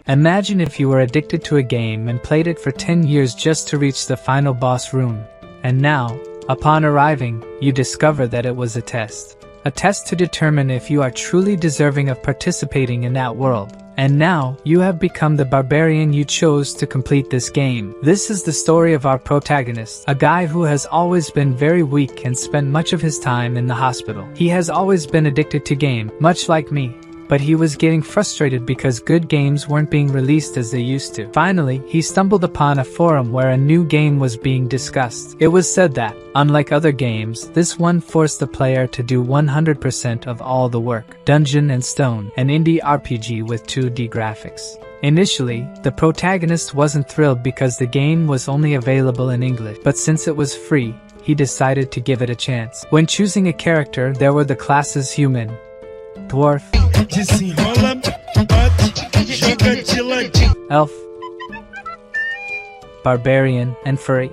Imagine if you were addicted to a game and played it for 10 years just to reach the final boss room. And now, upon arriving, you discover that it was a test. A test to determine if you are truly deserving of participating in that world. And now, you have become the barbarian you chose to complete this game. This is the story of our protagonist, a guy who has always been very weak and spent much of his time in the hospital. He has always been addicted to game, much like me. But he was getting frustrated because good games weren't being released as they used to. Finally, he stumbled upon a forum where a new game was being discussed. It was said that, unlike other games, this one forced the player to do 100% of all the work. Dungeon and Stone, an indie RPG with 2D graphics. Initially, the protagonist wasn't thrilled because the game was only available in English, but since it was free, he decided to give it a chance. When choosing a character, there were the classes human, dwarf, elf, barbarian, and furry.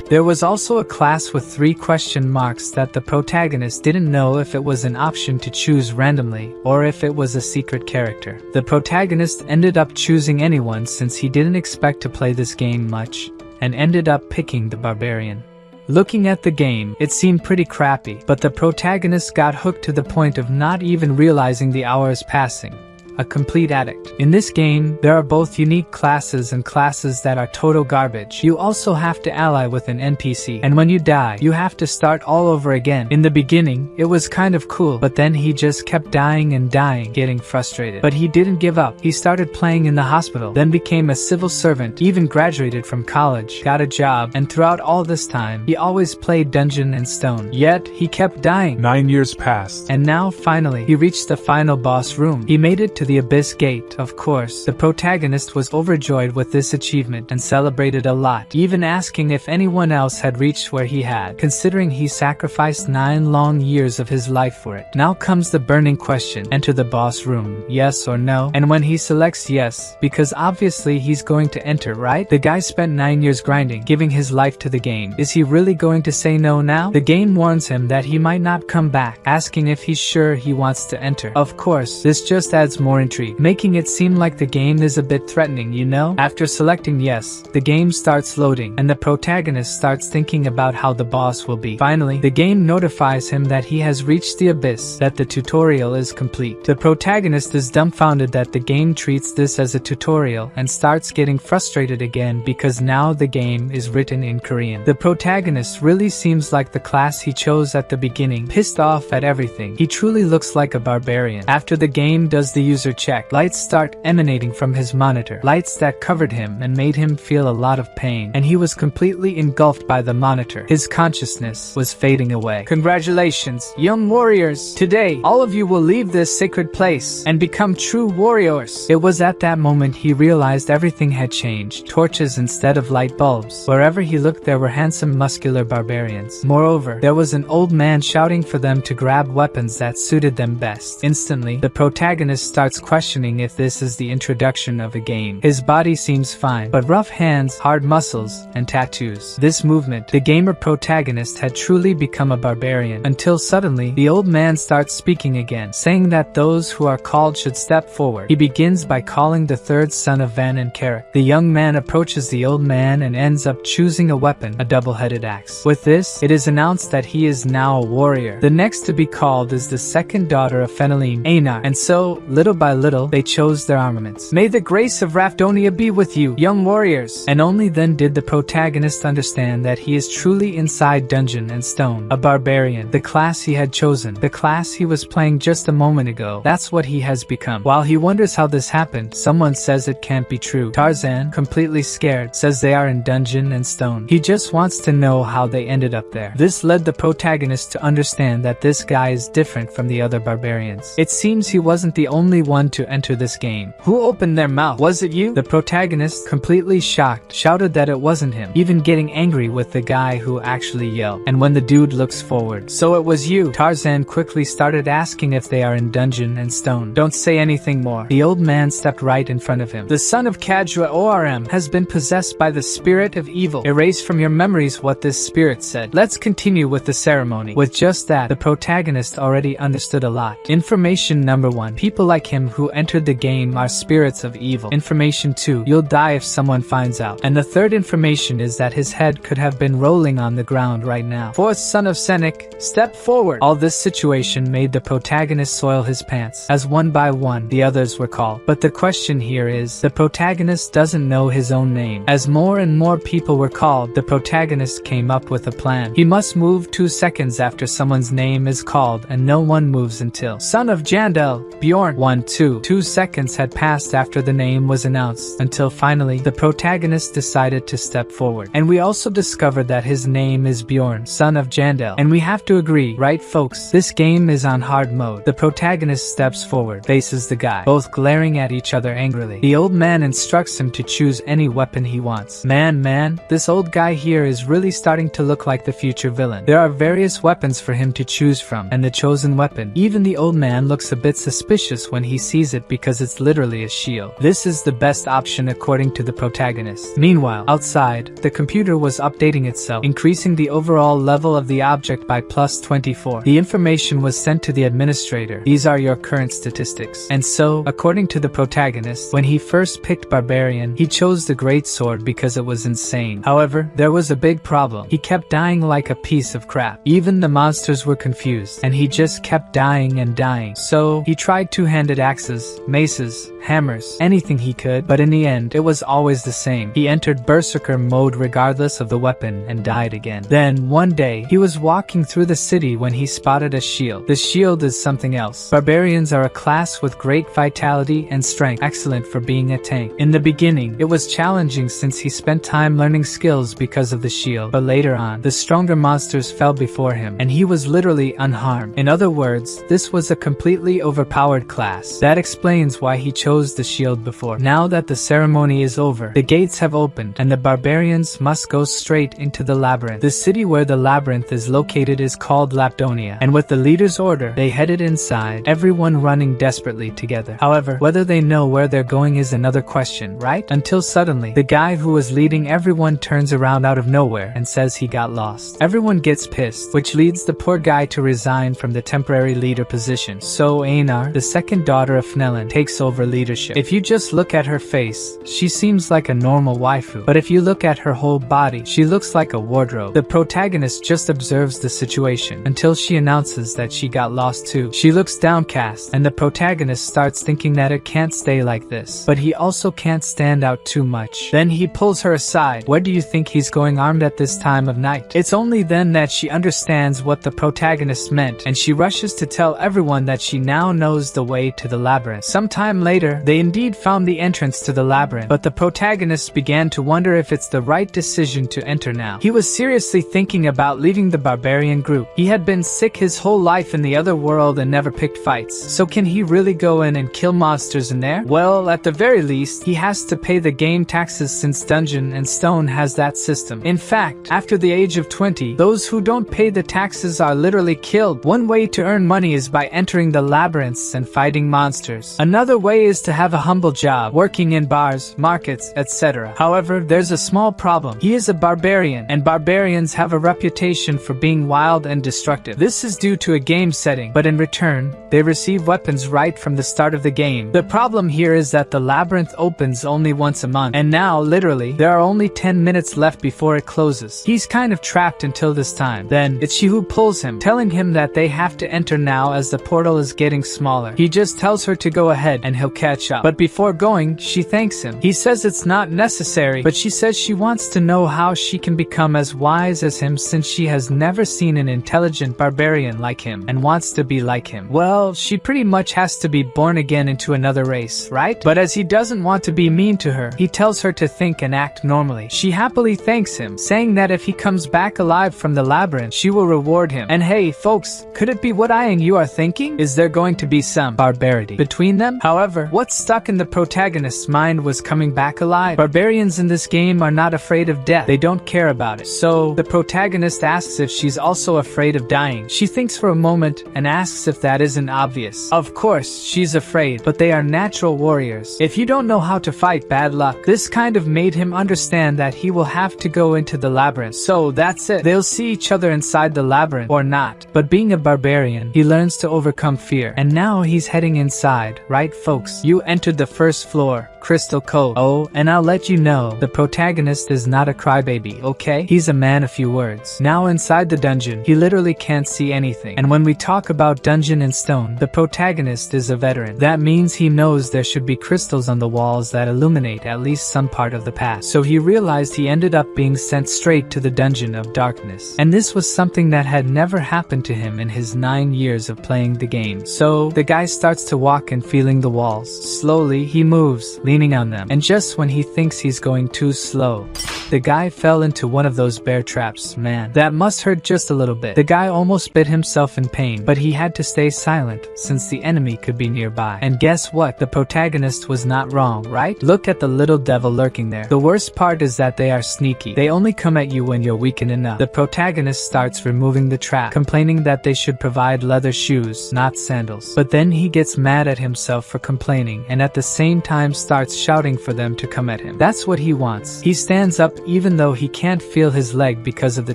There was also a class with 3 question marks that the protagonist didn't know if it was an option to choose randomly or if it was a secret character. The protagonist ended up choosing anyone since he didn't expect to play this game much, and ended up picking the barbarian. Looking at the game, it seemed pretty crappy, but the protagonist got hooked to the point of not even realizing the hours passing. A complete addict. In this game, there are both unique classes and classes that are total garbage. You also have to ally with an NPC, and when you die, you have to start all over again. In the beginning, it was kind of cool, but then he just kept dying and dying, getting frustrated. But he didn't give up. He started playing in the hospital, then became a civil servant, even graduated from college, got a job, and throughout all this time, he always played Dungeon and Stone. Yet, he kept dying. 9 years passed. And now, finally, he reached the final boss room. He made it to the Abyss Gate. Of course, the protagonist was overjoyed with this achievement and celebrated a lot, even asking if anyone else had reached where he had, considering he sacrificed 9 long years of his life for it. Now comes the burning question: enter the boss room, yes or no? And when he selects yes, because obviously he's going to enter, right? The guy spent 9 years grinding, giving his life to the game. Is he really going to say no now? The game warns him that he might not come back, asking if he's sure he wants to enter. Of course, this just adds more intrigue, making it seem like the game is a bit threatening, you know? After selecting yes, the game starts loading, and the protagonist starts thinking about how the boss will be. Finally, the game notifies him that he has reached the abyss, that the tutorial is complete. The protagonist is dumbfounded that the game treats this as a tutorial and starts getting frustrated again because now the game is written in Korean. The protagonist really seems like the class he chose at the beginning, pissed off at everything. He truly looks like a barbarian. After the game does the user check, lights start emanating from his monitor, lights that covered him and made him feel a lot of pain, and he was completely engulfed by the monitor. His consciousness was fading away. Congratulations, young warriors! Today, all of you will leave this sacred place and become true warriors. It was at that moment he realized everything had changed. Torches instead of light bulbs. Wherever he looked, there were handsome, muscular barbarians. Moreover, there was an old man shouting for them to grab weapons that suited them best. Instantly, the protagonist starts questioning if this is the introduction of a game. His body seems fine, but rough hands, hard muscles, and tattoos. This movement, the gamer protagonist had truly become a barbarian, until suddenly, the old man starts speaking again, saying that those who are called should step forward. He begins by calling the third son of Van and Carrick. The young man approaches the old man and ends up choosing a weapon, a double-headed axe. With this, it is announced that he is now a warrior. The next to be called is the second daughter of Feneline, Einar, and so, little by little, they chose their armaments. May the grace of Rafdonia be with you, young warriors! And only then did the protagonist understand that he is truly inside Dungeon and Stone, a barbarian, the class he had chosen, the class he was playing just a moment ago. That's what he has become. While he wonders how this happened, someone says it can't be true. Tarzan, completely scared, says they are in Dungeon and Stone. He just wants to know how they ended up there. This led the protagonist to understand that this guy is different from the other barbarians. It seems he wasn't the only one to enter this game. Who opened their mouth? Was it you? The protagonist, completely shocked, shouted that it wasn't him, even getting angry with the guy who actually yelled. And when the dude looks forward, so it was you. Tarzan quickly started asking if they are in dungeon and stone. Don't say anything more. The old man stepped right in front of him. The son of Kajra Orm has been possessed by the spirit of evil. Erase from your memories what this spirit said. Let's continue with the ceremony. With just that, the protagonist already understood a lot. Information number 1. People like him who entered the game are spirits of evil. Information 2. You'll die if someone finds out. And the third information is that his head could have been rolling on the ground right now. Fourth son of Senek, step forward. All this situation made the protagonist soil his pants, as one by one the others were called. But the question here is, the protagonist doesn't know his own name. As more and more people were called, the protagonist came up with a plan. He must move 2 seconds after someone's name is called, and no one moves until son of Jandel, Bjorn. 1, 2. 2 seconds had passed after the name was announced, until finally the protagonist decided to step forward. And we also discovered that his name is Bjorn, son of Jandel. And we have to agree, right folks? This game is on hard mode. The protagonist steps forward, faces the guy, both glaring at each other angrily. The old man instructs him to choose any weapon he wants. Man, this old guy here is really starting to look like the future villain. There are various weapons for him to choose from, and the chosen weapon. Even the old man looks a bit suspicious when he sees it because it's literally a shield. This is the best option according to the protagonist. Meanwhile, outside, the computer was updating itself, increasing the overall level of the object by +24. The information was sent to the administrator. These are your current statistics. And so, according to the protagonist, when he first picked Barbarian, he chose the Great Sword because it was insane. However, there was a big problem. He kept dying like a piece of crap. Even the monsters were confused, and he just kept dying and dying. So, he tried two-handed axes, maces, hammers, anything he could, but in the end, it was always the same. He entered Berserker mode regardless of the weapon and died again. Then, one day, he was walking through the city when he spotted a shield. The shield is something else. Barbarians are a class with great vitality and strength, excellent for being a tank. In the beginning, it was challenging since he spent time learning skills because of the shield, but later on, the stronger monsters fell before him, and he was literally unharmed. In other words, this was a completely overpowered class. That explains why he chose the shield before. Now that the ceremony is over, the gates have opened, and the barbarians must go straight into the labyrinth. The city where the labyrinth is located is called Lapdonia, and with the leader's order, they headed inside, everyone running desperately together. However, whether they know where they're going is another question, right? Until suddenly, the guy who was leading everyone turns around out of nowhere and says he got lost. Everyone gets pissed, which leads the poor guy to resign from the temporary leader position. So Einar, the second daughter of Fnellen, takes over leadership. If you just look at her face, she seems like a normal waifu, but if you look at her whole body, she looks like a wardrobe. The protagonist just observes the situation until she announces that she got lost too. She looks downcast, and the protagonist starts thinking that it can't stay like this, but he also can't stand out too much. Then he pulls her aside. Where do you think he's going armed at this time of night? It's only then that she understands what the protagonist meant, and she rushes to tell everyone that she now knows the way to the labyrinth. Sometime later, they indeed found the entrance to the labyrinth, but the protagonist began to wonder if it's the right decision to enter now. He was seriously thinking about leaving the barbarian group. He had been sick his whole life in the other world and never picked fights, so can he really go in and kill monsters in there? Well, at the very least, he has to pay the game taxes since Dungeon and Stone has that system. In fact, after the age of 20, those who don't pay the taxes are literally killed. One way to earn money is by entering the labyrinths and fighting monsters. Another way is to have a humble job, working in bars, markets, etc. However, there's a small problem. He is a barbarian, and barbarians have a reputation for being wild and destructive. This is due to a game setting, but in return, they receive weapons right from the start of the game. The problem here is that the labyrinth opens only once a month, and now, literally, there are only 10 minutes left before it closes. He's kind of trapped until this time. Then, it's she who pulls him, telling him that they have to enter now as the portal is getting smaller. He just tells her to go ahead and he'll catch up. But before going, she thanks him. He says it's not necessary, but she says she wants to know how she can become as wise as him since she has never seen an intelligent barbarian like him and wants to be like him. Well, she pretty much has to be born again into another race, right? But as he doesn't want to be mean to her, he tells her to think and act normally. She happily thanks him, saying that if he comes back alive from the labyrinth, she will reward him. And hey, folks, could it be what I and you are thinking? Is there going to be some barbarian similarity between them. However, what stuck in the protagonist's mind was coming back alive. Barbarians in this game are not afraid of death. They don't care about it. So, the protagonist asks if she's also afraid of dying. She thinks for a moment and asks if that isn't obvious. Of course, she's afraid, but they are natural warriors. If you don't know how to fight, bad luck. This kind of made him understand that he will have to go into the labyrinth. So that's it. They'll see each other inside the labyrinth or not. But being a barbarian, he learns to overcome fear. And now he's heading inside, right folks? You entered the first floor, Crystal Cove. Oh, and I'll let you know, the protagonist is not a crybaby, okay? He's a man of few words. Now inside the dungeon, he literally can't see anything. And when we talk about dungeon and stone, the protagonist is a veteran. That means he knows there should be crystals on the walls that illuminate at least some part of the past. So he realized he ended up being sent straight to the dungeon of darkness. And this was something that had never happened to him in his 9 years of playing the game. So the guy starts to walk and feeling the walls. Slowly he moves, leaning on them. And just when he thinks he's going too slow, the guy fell into one of those bear traps. Man, that must hurt just a little bit. The guy almost bit himself in pain, but he had to stay silent since the enemy could be nearby. And guess what? The protagonist was not wrong, right? Look at the little devil lurking there. The worst part is that they are sneaky. They only come at you when you're weakened enough. The protagonist starts removing the trap, complaining that they should provide leather shoes, not sandals. But then he gets mad at himself for complaining and at the same time starts shouting for them to come at him. That's what he wants. He stands up even though he can't feel his leg because of the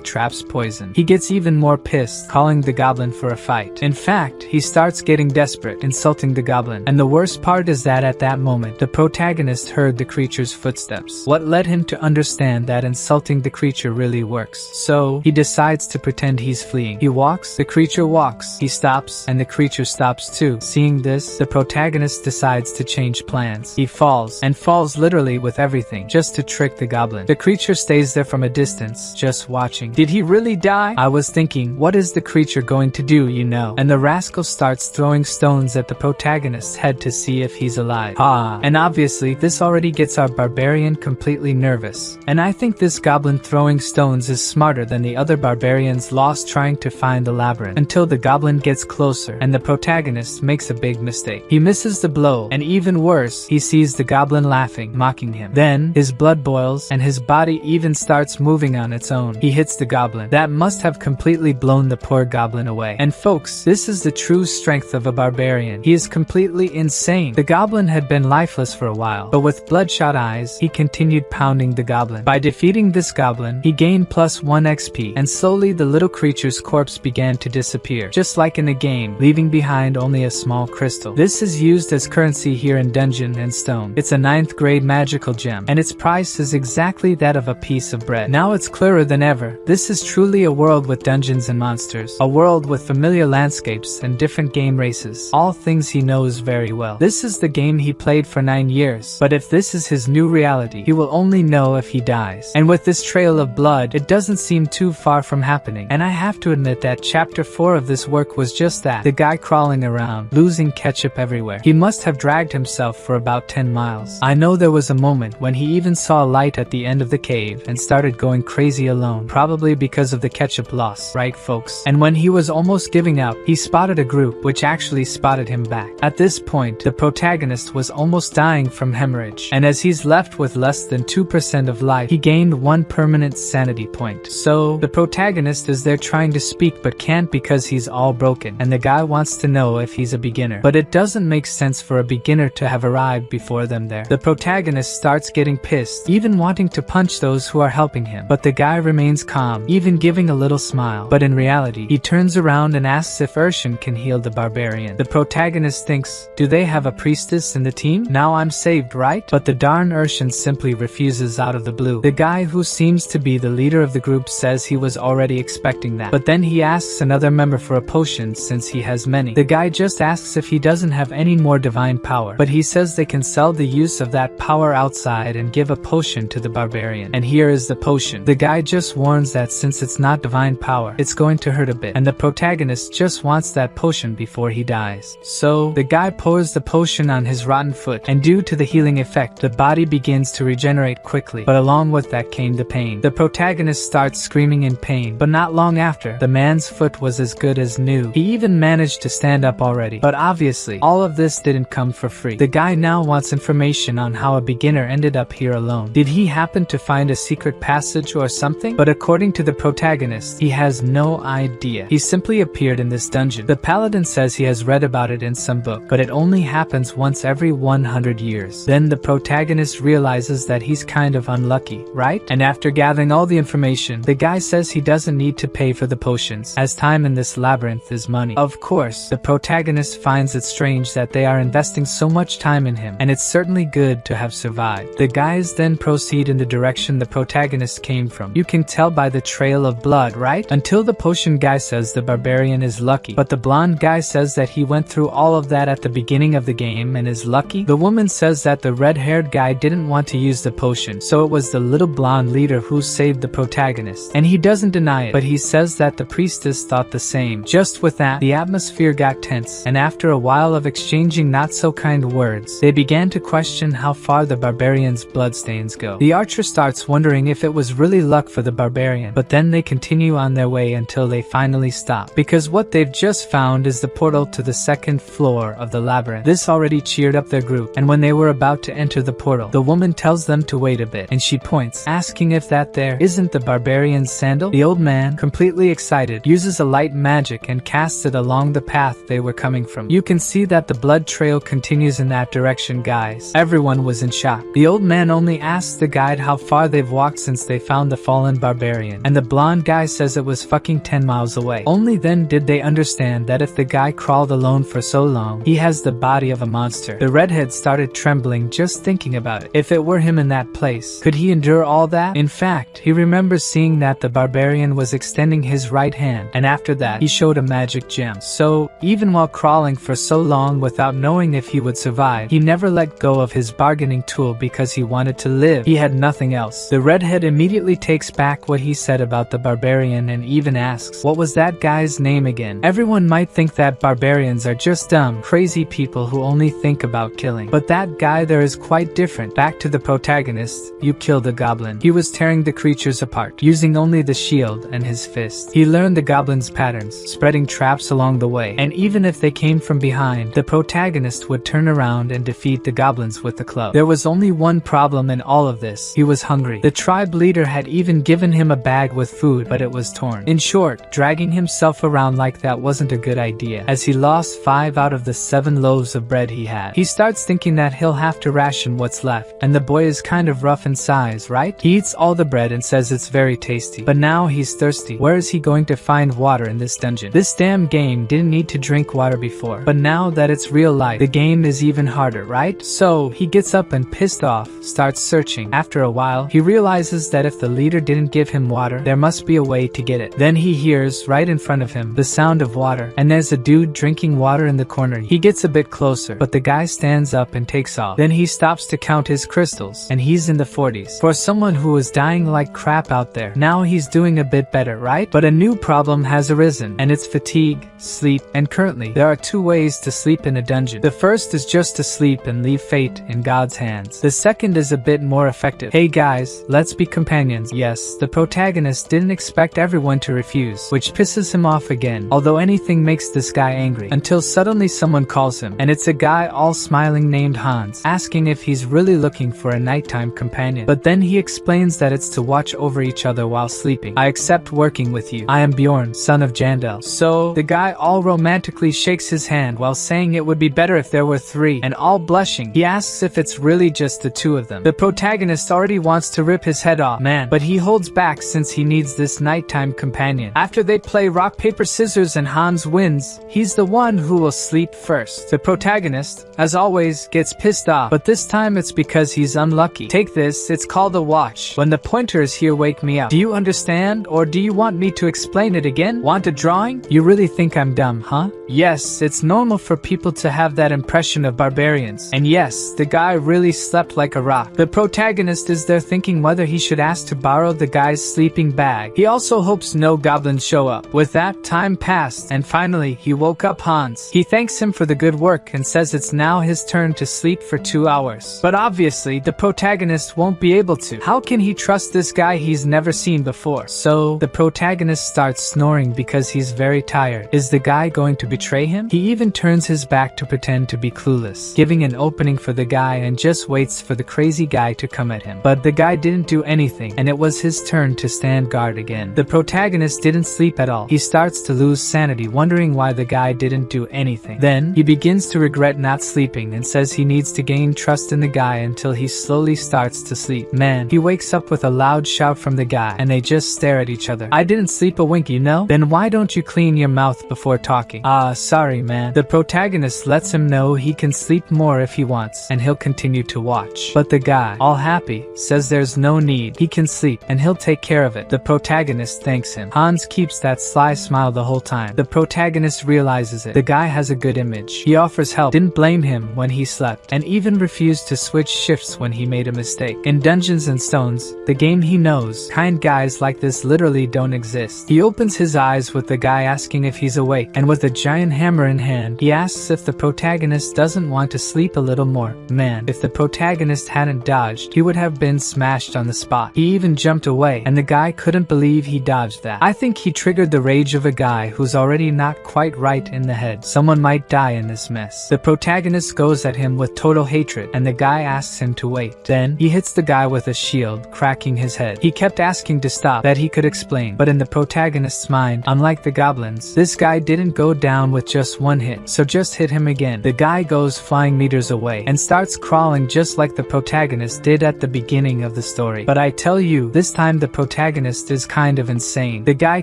trap's poison. He gets even more pissed, calling the goblin for a fight. In fact, he starts getting desperate, insulting the goblin. And the worst part is that at that moment, the protagonist heard the creature's footsteps. What led him to understand that insulting the creature really works. So, he decides to pretend he's fleeing. He walks, the creature walks, he stops, and the creature stops too. Seeing this, the protagonist decides to change plans. He falls, and falls literally with everything, just to trick the goblin. The creature stays there from a distance, just watching. Did he really die? I was thinking, what is the creature going to do, you know? And the rascal starts throwing stones at the protagonist's head to see if he's alive. And obviously, this already gets our barbarian completely nervous. And I think this goblin throwing stones is smarter than the other barbarians lost trying to find the labyrinth, until the goblin gets closer and the protagonist makes a big mistake. He misses the blow, and even worse, he sees the goblin laughing, mocking him. Then, his blood boils, and his body even starts moving on its own. He hits the goblin. That must have completely blown the poor goblin away. And folks, this is the true strength of a barbarian. He is completely insane. The goblin had been lifeless for a while, but with bloodshot eyes, he continued pounding the goblin. By defeating this goblin, he gained +1 XP, and slowly the little creature's corpse began to disappear, just like in a game, leaving behind only a small crystal. This is used as currency here in Dungeon and Stone. It's a 9th grade magical gem, and its price is exactly that of a piece of bread. Now it's clearer than ever. This is truly a world with dungeons and monsters, a world with familiar landscapes and different game races, all things he knows very well. This is the game he played for 9 years, but if this is his new reality, he will only know if he dies. And with this trail of blood, it doesn't seem too far from happening. And I have to admit that chapter 4 of this work was just that. The guy crawling around, losing ketchup everywhere. He must have dragged himself for about 10 miles. I know there was a moment when he even saw a light at the end of the cave and started going crazy alone, probably because of the ketchup loss, right folks? And when he was almost giving up, he spotted a group which actually spotted him back. At this point, the protagonist was almost dying from hemorrhage, and as he's left with less than 2% of life, he gained 1 permanent sanity point. So, the protagonist is there trying to speak but can't because he's all broken, and the guy wants to know if he's a beginner. But it doesn't make sense for a beginner to have arrived before them there. The protagonist starts getting pissed, even wanting to punch those who are helping him. But the guy remains calm, even giving a little smile. But in reality, he turns around and asks if Urshan can heal the barbarian. The protagonist thinks, do they have a priestess in the team? Now I'm saved, right? But the darn Urshan simply refuses out of the blue. The guy who seems to be the leader of the group says he was already expecting that. But then he asks another member for a potion since he has many. The guy just asks if he doesn't have any more divine power, but he says they can sell the use of that power outside and give a potion to the barbarian. And here is the potion. The guy just warns that since it's not divine power, it's going to hurt a bit, and the protagonist just wants that potion before he dies. So, the guy pours the potion on his rotten foot, and due to the healing effect, the body begins to regenerate quickly, but along with that came the pain. The protagonist starts screaming in pain, but not long after, the man's foot was as good as new. He even managed to stand up already. But obviously, all of this didn't come for free. The guy now wants information on how a beginner ended up here alone. Did he happen to find a secret passage or something? But according to the protagonist, he has no idea. He simply appeared in this dungeon. The paladin says he has read about it in some book, but it only happens once every 100 years. Then the protagonist realizes that he's kind of unlucky, right? And after gathering all the information, the guy says he doesn't need to pay for the potions, as time in this labyrinth is money. Of course, the protagonist finds it strange that they are investing so much time in him, and it's certainly good to have survived. The guys then proceed in the direction the protagonist came from. You can tell by the trail of blood, right? Until the potion guy says the barbarian is lucky, but the blonde guy says that he went through all of that at the beginning of the game and is lucky. The woman says that the red-haired guy didn't want to use the potion, so it was the little blonde leader who saved the protagonist. And he doesn't deny it, but he says that the priestess thought the same. Just with that, the atmosphere got tense, and after a while of exchanging not-so-kind words, they began to question how far the barbarian's bloodstains go. The archer starts wondering if it was really luck for the barbarian, but then they continue on their way until they finally stop, because what they've just found is the portal to the second floor of the labyrinth. This already cheered up their group, and when they were about to enter the portal, the woman tells them to wait a bit, and she points, asking if that there isn't the barbarian's sandal. The old man, completely excited, uses a light magic and casts it along the path they were coming from. You can see that the blood trail continues in that direction, guys. Everyone was in shock. The old man only asks the guide how far they've walked since they found the fallen barbarian, and the blonde guy says it was fucking 10 miles away. Only then did they understand that if the guy crawled alone for so long, he has the body of a monster. The redhead started trembling just thinking about it. If it were him in that place, could he endure all that? In fact, he remembers seeing that the barbarian was extending his right hand, and after that, he showed a magic gem. So, even while crawling for so long without knowing if he would survive, he never let go of his bargaining tool because he wanted to live. He had nothing else. The redhead immediately takes back what he said about the barbarian and even asks, what was that guy's name again? Everyone might think that barbarians are just dumb, crazy people who only think about killing. But that guy there is quite different. Back to the protagonist, you killed a goblin. He was tearing the creatures apart, using only the shield and his fist. He learned the goblin's patterns, spreading traps along the way, and even if they came from behind, the protagonist would turn around and defeat the goblins with the club. There was only one problem in all of this. He was hungry. The tribe leader had even given him a bag with food, but it was torn. In short, dragging himself around like that wasn't a good idea, as he lost 5 out of the 7 loaves of bread he had. He starts thinking that he'll have to ration what's left, and the boy is kind of rough in size, right? He eats all the bread and says it's very tasty, but now he's thirsty. Where is he going to find water in this dungeon? This damn game didn't need to drink water before, but now that it's real life, the game is even harder, right? So, he gets up and pissed off, starts searching. After a while, he realizes that if the leader didn't give him water, there must be a way to get it. Then he hears, right in front of him, the sound of water, and there's a dude drinking water in the corner. He gets a bit closer, but the guy stands up and takes off. Then he stops to count his crystals, and he's in the 40s. For someone who was dying like crap out there, now he's doing a bit better, right? But a new problem has arisen, and it's fatigue, sleep, and currently, there are 2 ways to sleep in a dungeon. The first is just to sleep and leave fate in God's hands. The second is a bit more effective. Hey guys, let's be companions. Yes, the protagonist didn't expect everyone to refuse, which pisses him off again, although anything makes this guy angry, until suddenly someone calls him, and it's a guy all smiling named Hans, asking if he's really looking for a nighttime companion. But then he explains that it's to watch over each other while sleeping. I accept working with you. I am Bjorn, son of Jandel. So, the guy all romantically shakes his hand while saying it would be better if there were 3, and all blushing, he asks if it's really just the 2 of them. The protagonist already wants to rip his head off, man, but he holds back since he needs this nighttime companion. After they play rock, paper, scissors and Hans wins, he's the one who will sleep first. The protagonist, as always, gets pissed off, but this time it's because he's unlucky. Take this, it's called a watch. When the pointer is here, wake me up. Do you understand, or do you want me to explain it again? Want a drawing? You really think I'm dumb, huh? Yes, it's normal for people to have that impression of barbarians. And yes, the guy really slept like a rock. The protagonist is there thinking whether he should ask to borrow the guy's sleeping bag. He also hopes no goblins show up. With that, time passed, and finally, he woke up Hans. He thanks him for the good work and says it's now his turn to sleep for 2 hours. But obviously, the protagonist won't be able to. How can he trust this guy he's never seen before? So, the protagonist starts snoring because he's very tired. Is the guy going to betray him? He even turns his back to pretend to be clueless, giving an opening for the guy and just waits for the crazy guy to come at him. But the guy didn't do anything, and it was his turn to stand guard again. The protagonist didn't sleep at all. He starts to lose sanity, wondering why the guy didn't do anything. Then, he begins to regret not sleeping and says he needs to gain trust in the guy until he slowly starts to sleep. Man, he wakes up with a loud shout from the guy, and they just stare at each other. I didn't sleep a wink, you know? Then why don't you clean your mouth before talking? Sorry man. The protagonist lets him know he can sleep more if he wants, and he'll continue to watch. But the guy, all happy, says there's no need. He can sleep, and he'll take care of it. The protagonist thanks him. Hans keeps that sly smile the whole time. The protagonist realizes it. The guy has a good image. He offers help, didn't blame him when he slept, and even refused to switch shifts when he made a mistake. In Dungeons and Stones, the game he knows, kind guys like this literally don't exist. He opens his eyes with the guy asking if he's awake, and with a giant hammer in hand, he asks if the protagonist doesn't want to sleep a little more. Man, if the protagonist hadn't dodged, he would have been smashed on the spot. He even jumped away, and the guy couldn't believe he dodged that. I think he triggered the rage of a guy who's already not quite right in the head. Someone might die in this mess. The protagonist goes at him with total hatred, and the guy asks him to wait. Then, he hits the guy with a shield, cracking his head. He kept asking to stop, that he could explain, but in the protagonist's mind, unlike the goblins, this guy didn't go down with just one hit, so just hit him again. The guy goes flying meters away, and starts crawling just like the protagonist did at the beginning of the story. But I tell you, this time the protagonist is kind of insane. The guy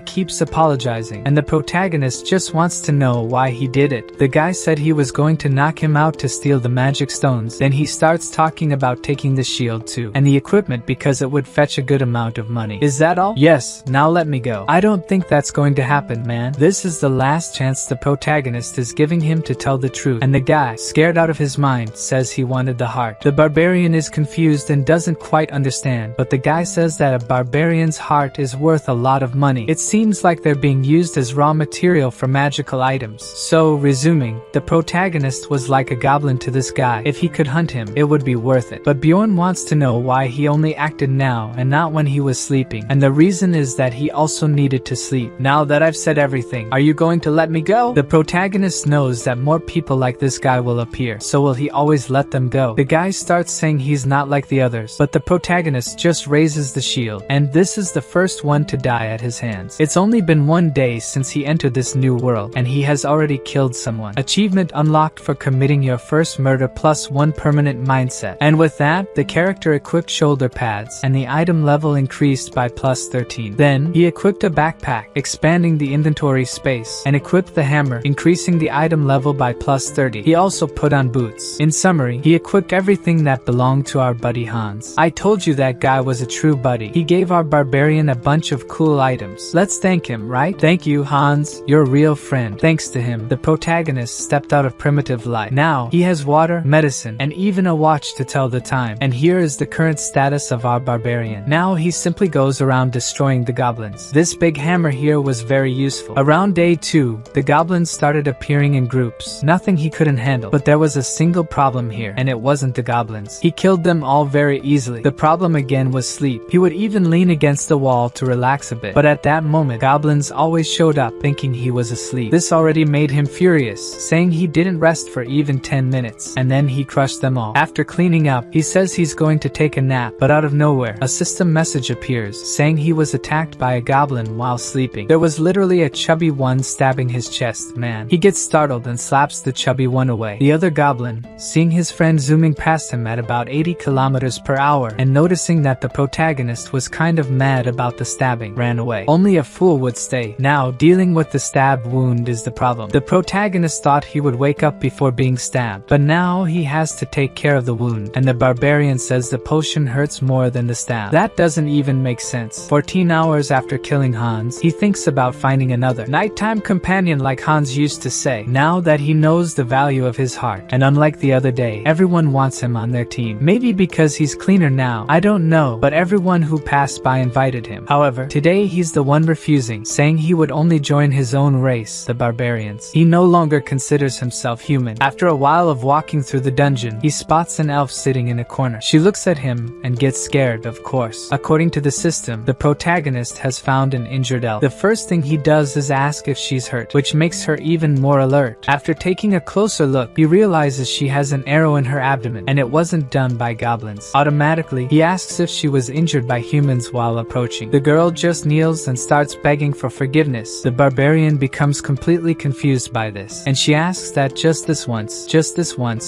keeps apologizing, and the protagonist just wants to know why he did it. The guy said he was going to knock him out to steal the magic stones. Then he starts talking about taking the shield too, and the equipment because it would fetch a good amount of money. Is that all? Yes, now let me go. I don't think that's going to happen, man. This is the last chance the protagonist is giving him to tell the truth, and the guy, scared out of his mind, says he wanted the heart. The barbarian is confused and doesn't quite understand, but the guy says that a barbarian's heart is worth a lot of money. It seems like they're being used as raw material for magical items. So, resuming, the protagonist was like a goblin to this guy. If he could hunt him, it would be worth it. But Bjorn wants to know why he only acted now and not when he was sleeping, and the reason is that he also needed to sleep. Now that I've said everything, are you going to let me go? The protagonist knows that more people like this guy will appear, so will he always let them go? The guy starts saying he's not like the others, but the protagonist just raises the shield, and this is the first one to die at his hands. It's only been 1 day since he entered this new world, and he has already killed someone. Achievement unlocked for committing your first murder +1 permanent mindset. And with that, the character equipped shoulder pads, and the item level increased by +13. Then, he equipped a backpack, expanding the inventory space, and equipped the hammer, increasing the item level by +30. He also put on boots. In summary, he equipped everything that belonged to our buddy Hans. I told you that guy was a true buddy. He gave our barbarian a bunch of cool items. Let's thank him, right? Thank you, Hans. You're a real friend. Thanks to him, the protagonist stepped out of primitive life. Now, he has water, medicine, and even a watch to tell the time. And here is the current status of our barbarian. Now he simply goes around destroying the goblins. This big hammer here was very useful. Around day 2, the goblins started appearing in groups. Nothing he couldn't handle. But there was a single problem here, and it wasn't the goblins. He killed them all very easily. The problem again was sleep. He would even lean against the wall to relax a bit. But at that moment, goblins always showed up thinking he was asleep. This already made him furious, saying he didn't rest for even 10 minutes. And then he crushed them all. After cleaning up, he says he's going to take a nap, but out of nowhere, a system message appears, saying he was attacked by a goblin while sleeping. There was literally a chubby one stabbing his chest. Man, he gets startled and slaps the chubby one away. The other goblin, seeing his friend zooming past him at about 80 kilometers per hour and noticing that the protagonist was kind of mad about the stabbing, ran away. Only a fool would stay. Now, dealing with the stab wound is the problem. The protagonist thought he would wake up before being stabbed. But now he has to take care of the wound, and the barbarian says the potion hurts more than the stab. That doesn't even make sense. 14 hours after killing Hans, he thinks about finding another nighttime companion like Hans used to say, now that he knows the value of his heart. And unlike the other day, everyone wants him on their team. Maybe because he's cleaner now, I don't know, but everyone who passed by invited him. However, today he's the one refusing, saying he would only join his own race, the barbarians. He no longer considers himself human. After a while of walking through the dungeon, he spots an elf sitting in a corner. She looks at him and gets scared, of course. According to the system, the protagonist has found an injured elf. The first thing he does is ask if she's hurt, which makes her even more alert. After taking a closer look, he realizes she has an arrow in her abdomen, and it wasn't done by goblins. Automatically, he asks if she was injured by humans while approaching. The girl just kneels and starts begging for forgiveness. The barbarian becomes completely confused by this, and she asks that just this once,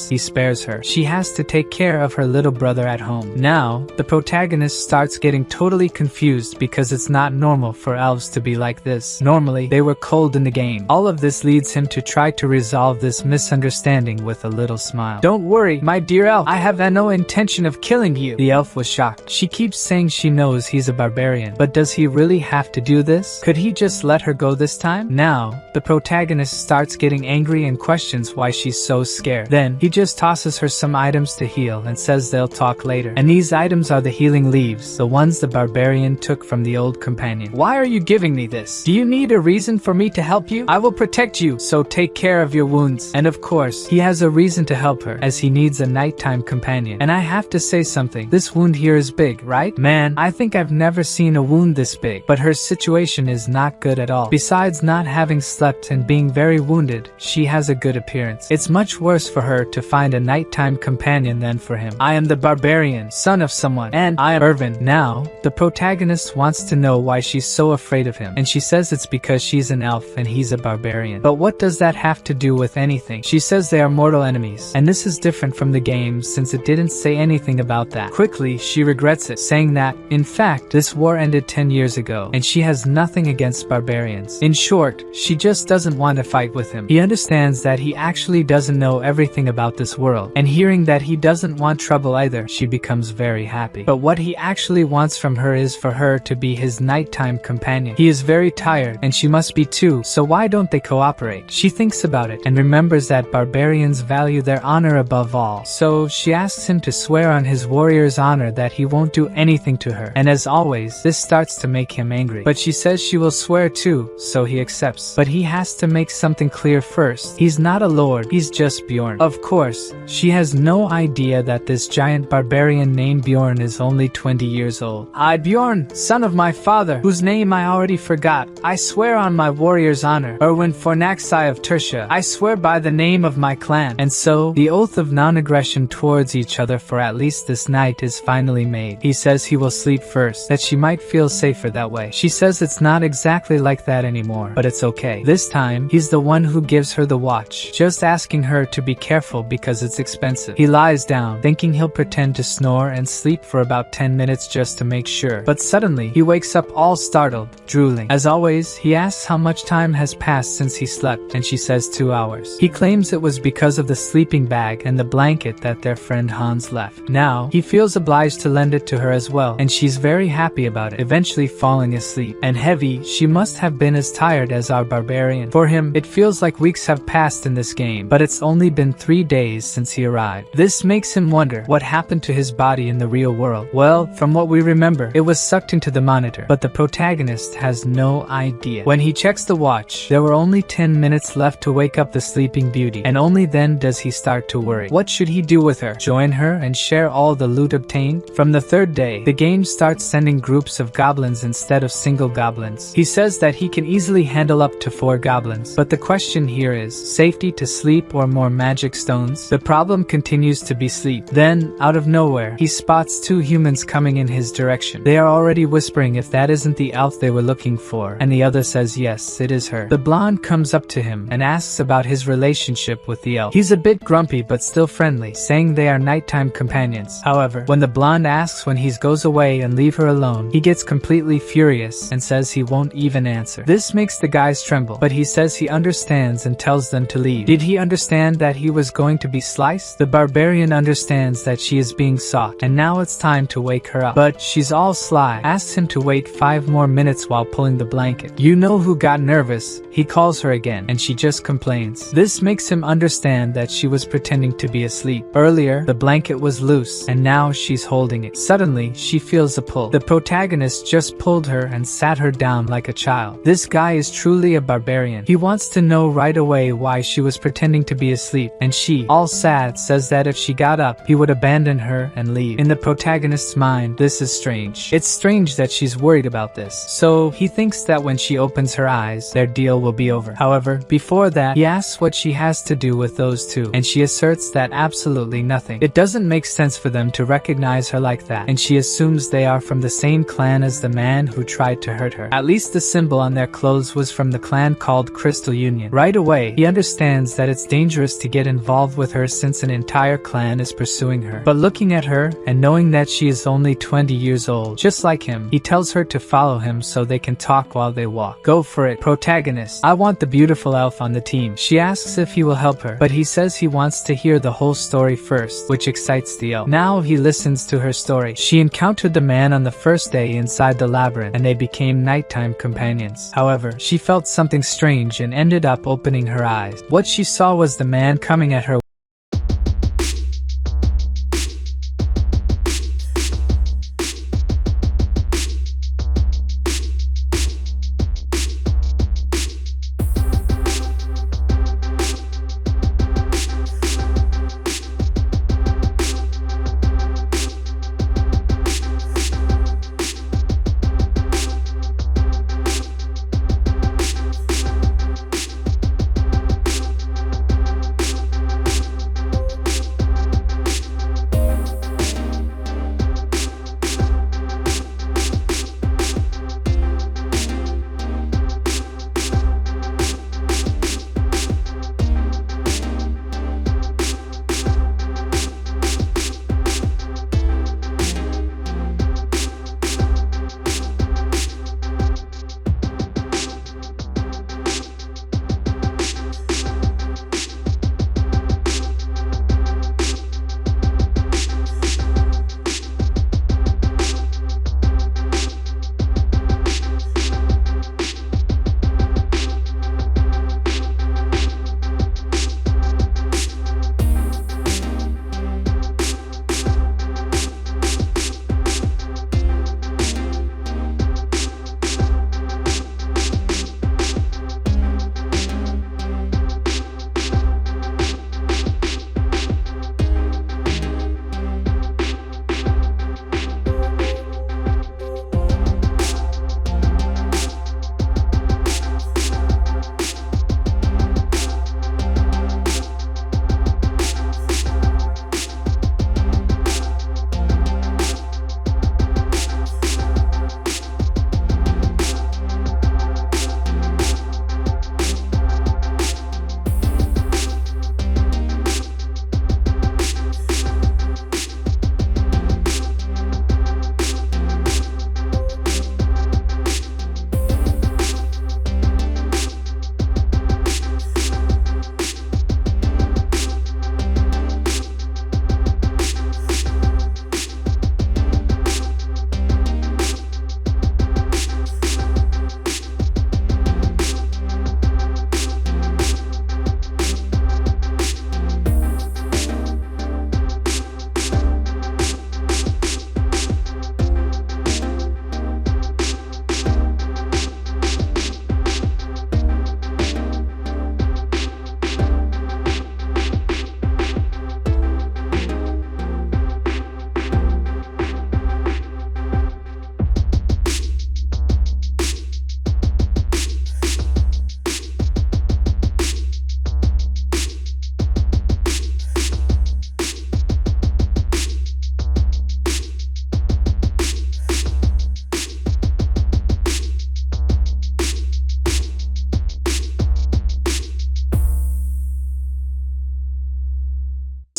he spares her. She has to take care of her little brother at home. Now, the protagonist starts getting totally confused because it's not normal for elves to be like this. Normally, they were cold in the game. All of this leads him to try to resolve this misunderstanding with a little smile. Don't worry, my dear elf, I have no intention of killing you. The elf was shocked. She keeps saying she knows he's a barbarian, but does he really have to do this? Could he just let her go this time? Now, the protagonist starts getting angry and questions why she's so scared. Then, he just tosses her some items to heal and says they'll talk later. And these items are the healing leaves, the ones the barbarian took from the old companion. Why are you giving me this? Do you need a reason for me to help you? I will protect you, so take care of your wounds. And of course, he has a reason to help her, as he needs a nighttime companion. And I have to say something, this wound here is big, right? Man, I think I've never seen a wound this big. But her situation is not good at all. Besides not having slept and being very wounded, she has a good appearance. It's much worse for her to find a nighttime companion than for him. I am the barbarian, son of someone, and I am Irvin. Now, the protagonist wants to know why she's so afraid of him, and she says it's because she's an elf and he's a barbarian. But what does that have to do with anything? She says they are mortal enemies, and this is different from the game since it didn't say anything about that. Quickly, she regrets it, saying that, in fact, this war ended 10 years ago, and she has nothing against barbarians. In short, she just doesn't want to fight with him. He understands that he actually doesn't know everything about this world, and hearing that he doesn't want trouble either, she becomes very happy. But what he actually wants from her is for her to be his nighttime companion. He is very tired, and she must be too, so why don't they cooperate? She thinks about it, and remembers that barbarians value their honor above all. So she asks him to swear on his warrior's honor that he won't do anything to her. And as always, this starts to make him angry. But she says she will swear too, so he accepts. But he has to make something clear first. He's not a lord, he's just Bjorn. Of course, she has no idea that this giant barbarian named Bjorn is only 20 years old. I, Bjorn, son of my father, whose name I already forgot, I swear on my warrior's honor, Erwin Fornaxai of Tertia, I swear by the name of my clan. And so, the oath of non-aggression towards each other for at least this night is finally made. He says he will sleep first, that she might feel safer that way. She says it's not exactly like that anymore, but it's okay. This time, he's the one who gives her the watch, just asking her to be careful because it's expensive. He lies down, thinking he'll pretend to snore and sleep for about 10 minutes just to make sure. But suddenly, he wakes up all startled, drooling. As always, he asks how much time has passed since he slept, and she says 2 hours. He claims it was because of the sleeping bag and the blanket that their friend Hans left. Now, he feels obliged to lend it to her as well, and she's very happy about it, eventually falling asleep. And heavy, she must have been as tired as our barbarian. For him, it feels like weeks have passed in this game, but it's only been 3 days since he arrived. This makes him wonder what happened to his body in the real world. Well, from what we remember, it was sucked into the monitor, but the protagonist has no idea. When he checks the watch, there were only 10 minutes left to wake up the sleeping beauty, and only then does he start to worry. What should he do with her? Join her and share all the loot obtained? From the third day, the game starts sending groups of goblins instead of single goblins. He says that he can easily handle up to 4 goblins, but the question here is, safety to sleep or more magic stones? The problem continues to be sleep. Then, out of nowhere, he spots 2 humans coming in his direction. They are already whispering if that isn't the elf they were looking for, and the other says yes, it is her. The blonde comes up to him and asks about his relationship with the elf. He's a bit grumpy but still friendly, saying they are nighttime companions. However, when the blonde asks when he goes away and leave her alone, he gets completely furious and says he won't even answer. This makes the guys tremble, but he says he understands and tells them to leave. Did he understand understand that he was going to be sliced? The barbarian understands that she is being sought, and now it's time to wake her up. But she's all sly, asks him to wait 5 more minutes while pulling the blanket. You know who got nervous? He calls her again, and she just complains. This makes him understand that she was pretending to be asleep. Earlier, the blanket was loose, and now she's holding it. Suddenly, she feels a pull. The protagonist just pulled her and sat her down like a child. This guy is truly a barbarian. He wants to know right away why she was pretending to be asleep, and she, all sad, says that if she got up, he would abandon her and leave. In the protagonist's mind, this is strange. It's strange that she's worried about this. So, he thinks that when she opens her eyes, their deal will be over. However, before that, he asks what she has to do with those two, and she asserts that absolutely nothing. It doesn't make sense for them to recognize her like that, and she assumes they are from the same clan as the man who tried to hurt her. At least the symbol on their clothes was from the clan called Crystal Union. Right away, he understands that it's dangerous to get involved with her since an entire clan is pursuing her. But looking at her, and knowing that she is only 20 years old, just like him, he tells her to follow him so they can talk while they walk. Go for it, protagonist. I want the beautiful elf on the team. She asks if he will help her, but he says he wants to hear the whole story first, which excites the elf. Now he listens to her story. She encountered the man on the first day inside the labyrinth, and they became nighttime companions. However, she felt something strange and ended up opening her eyes. What she saw was the man coming at her.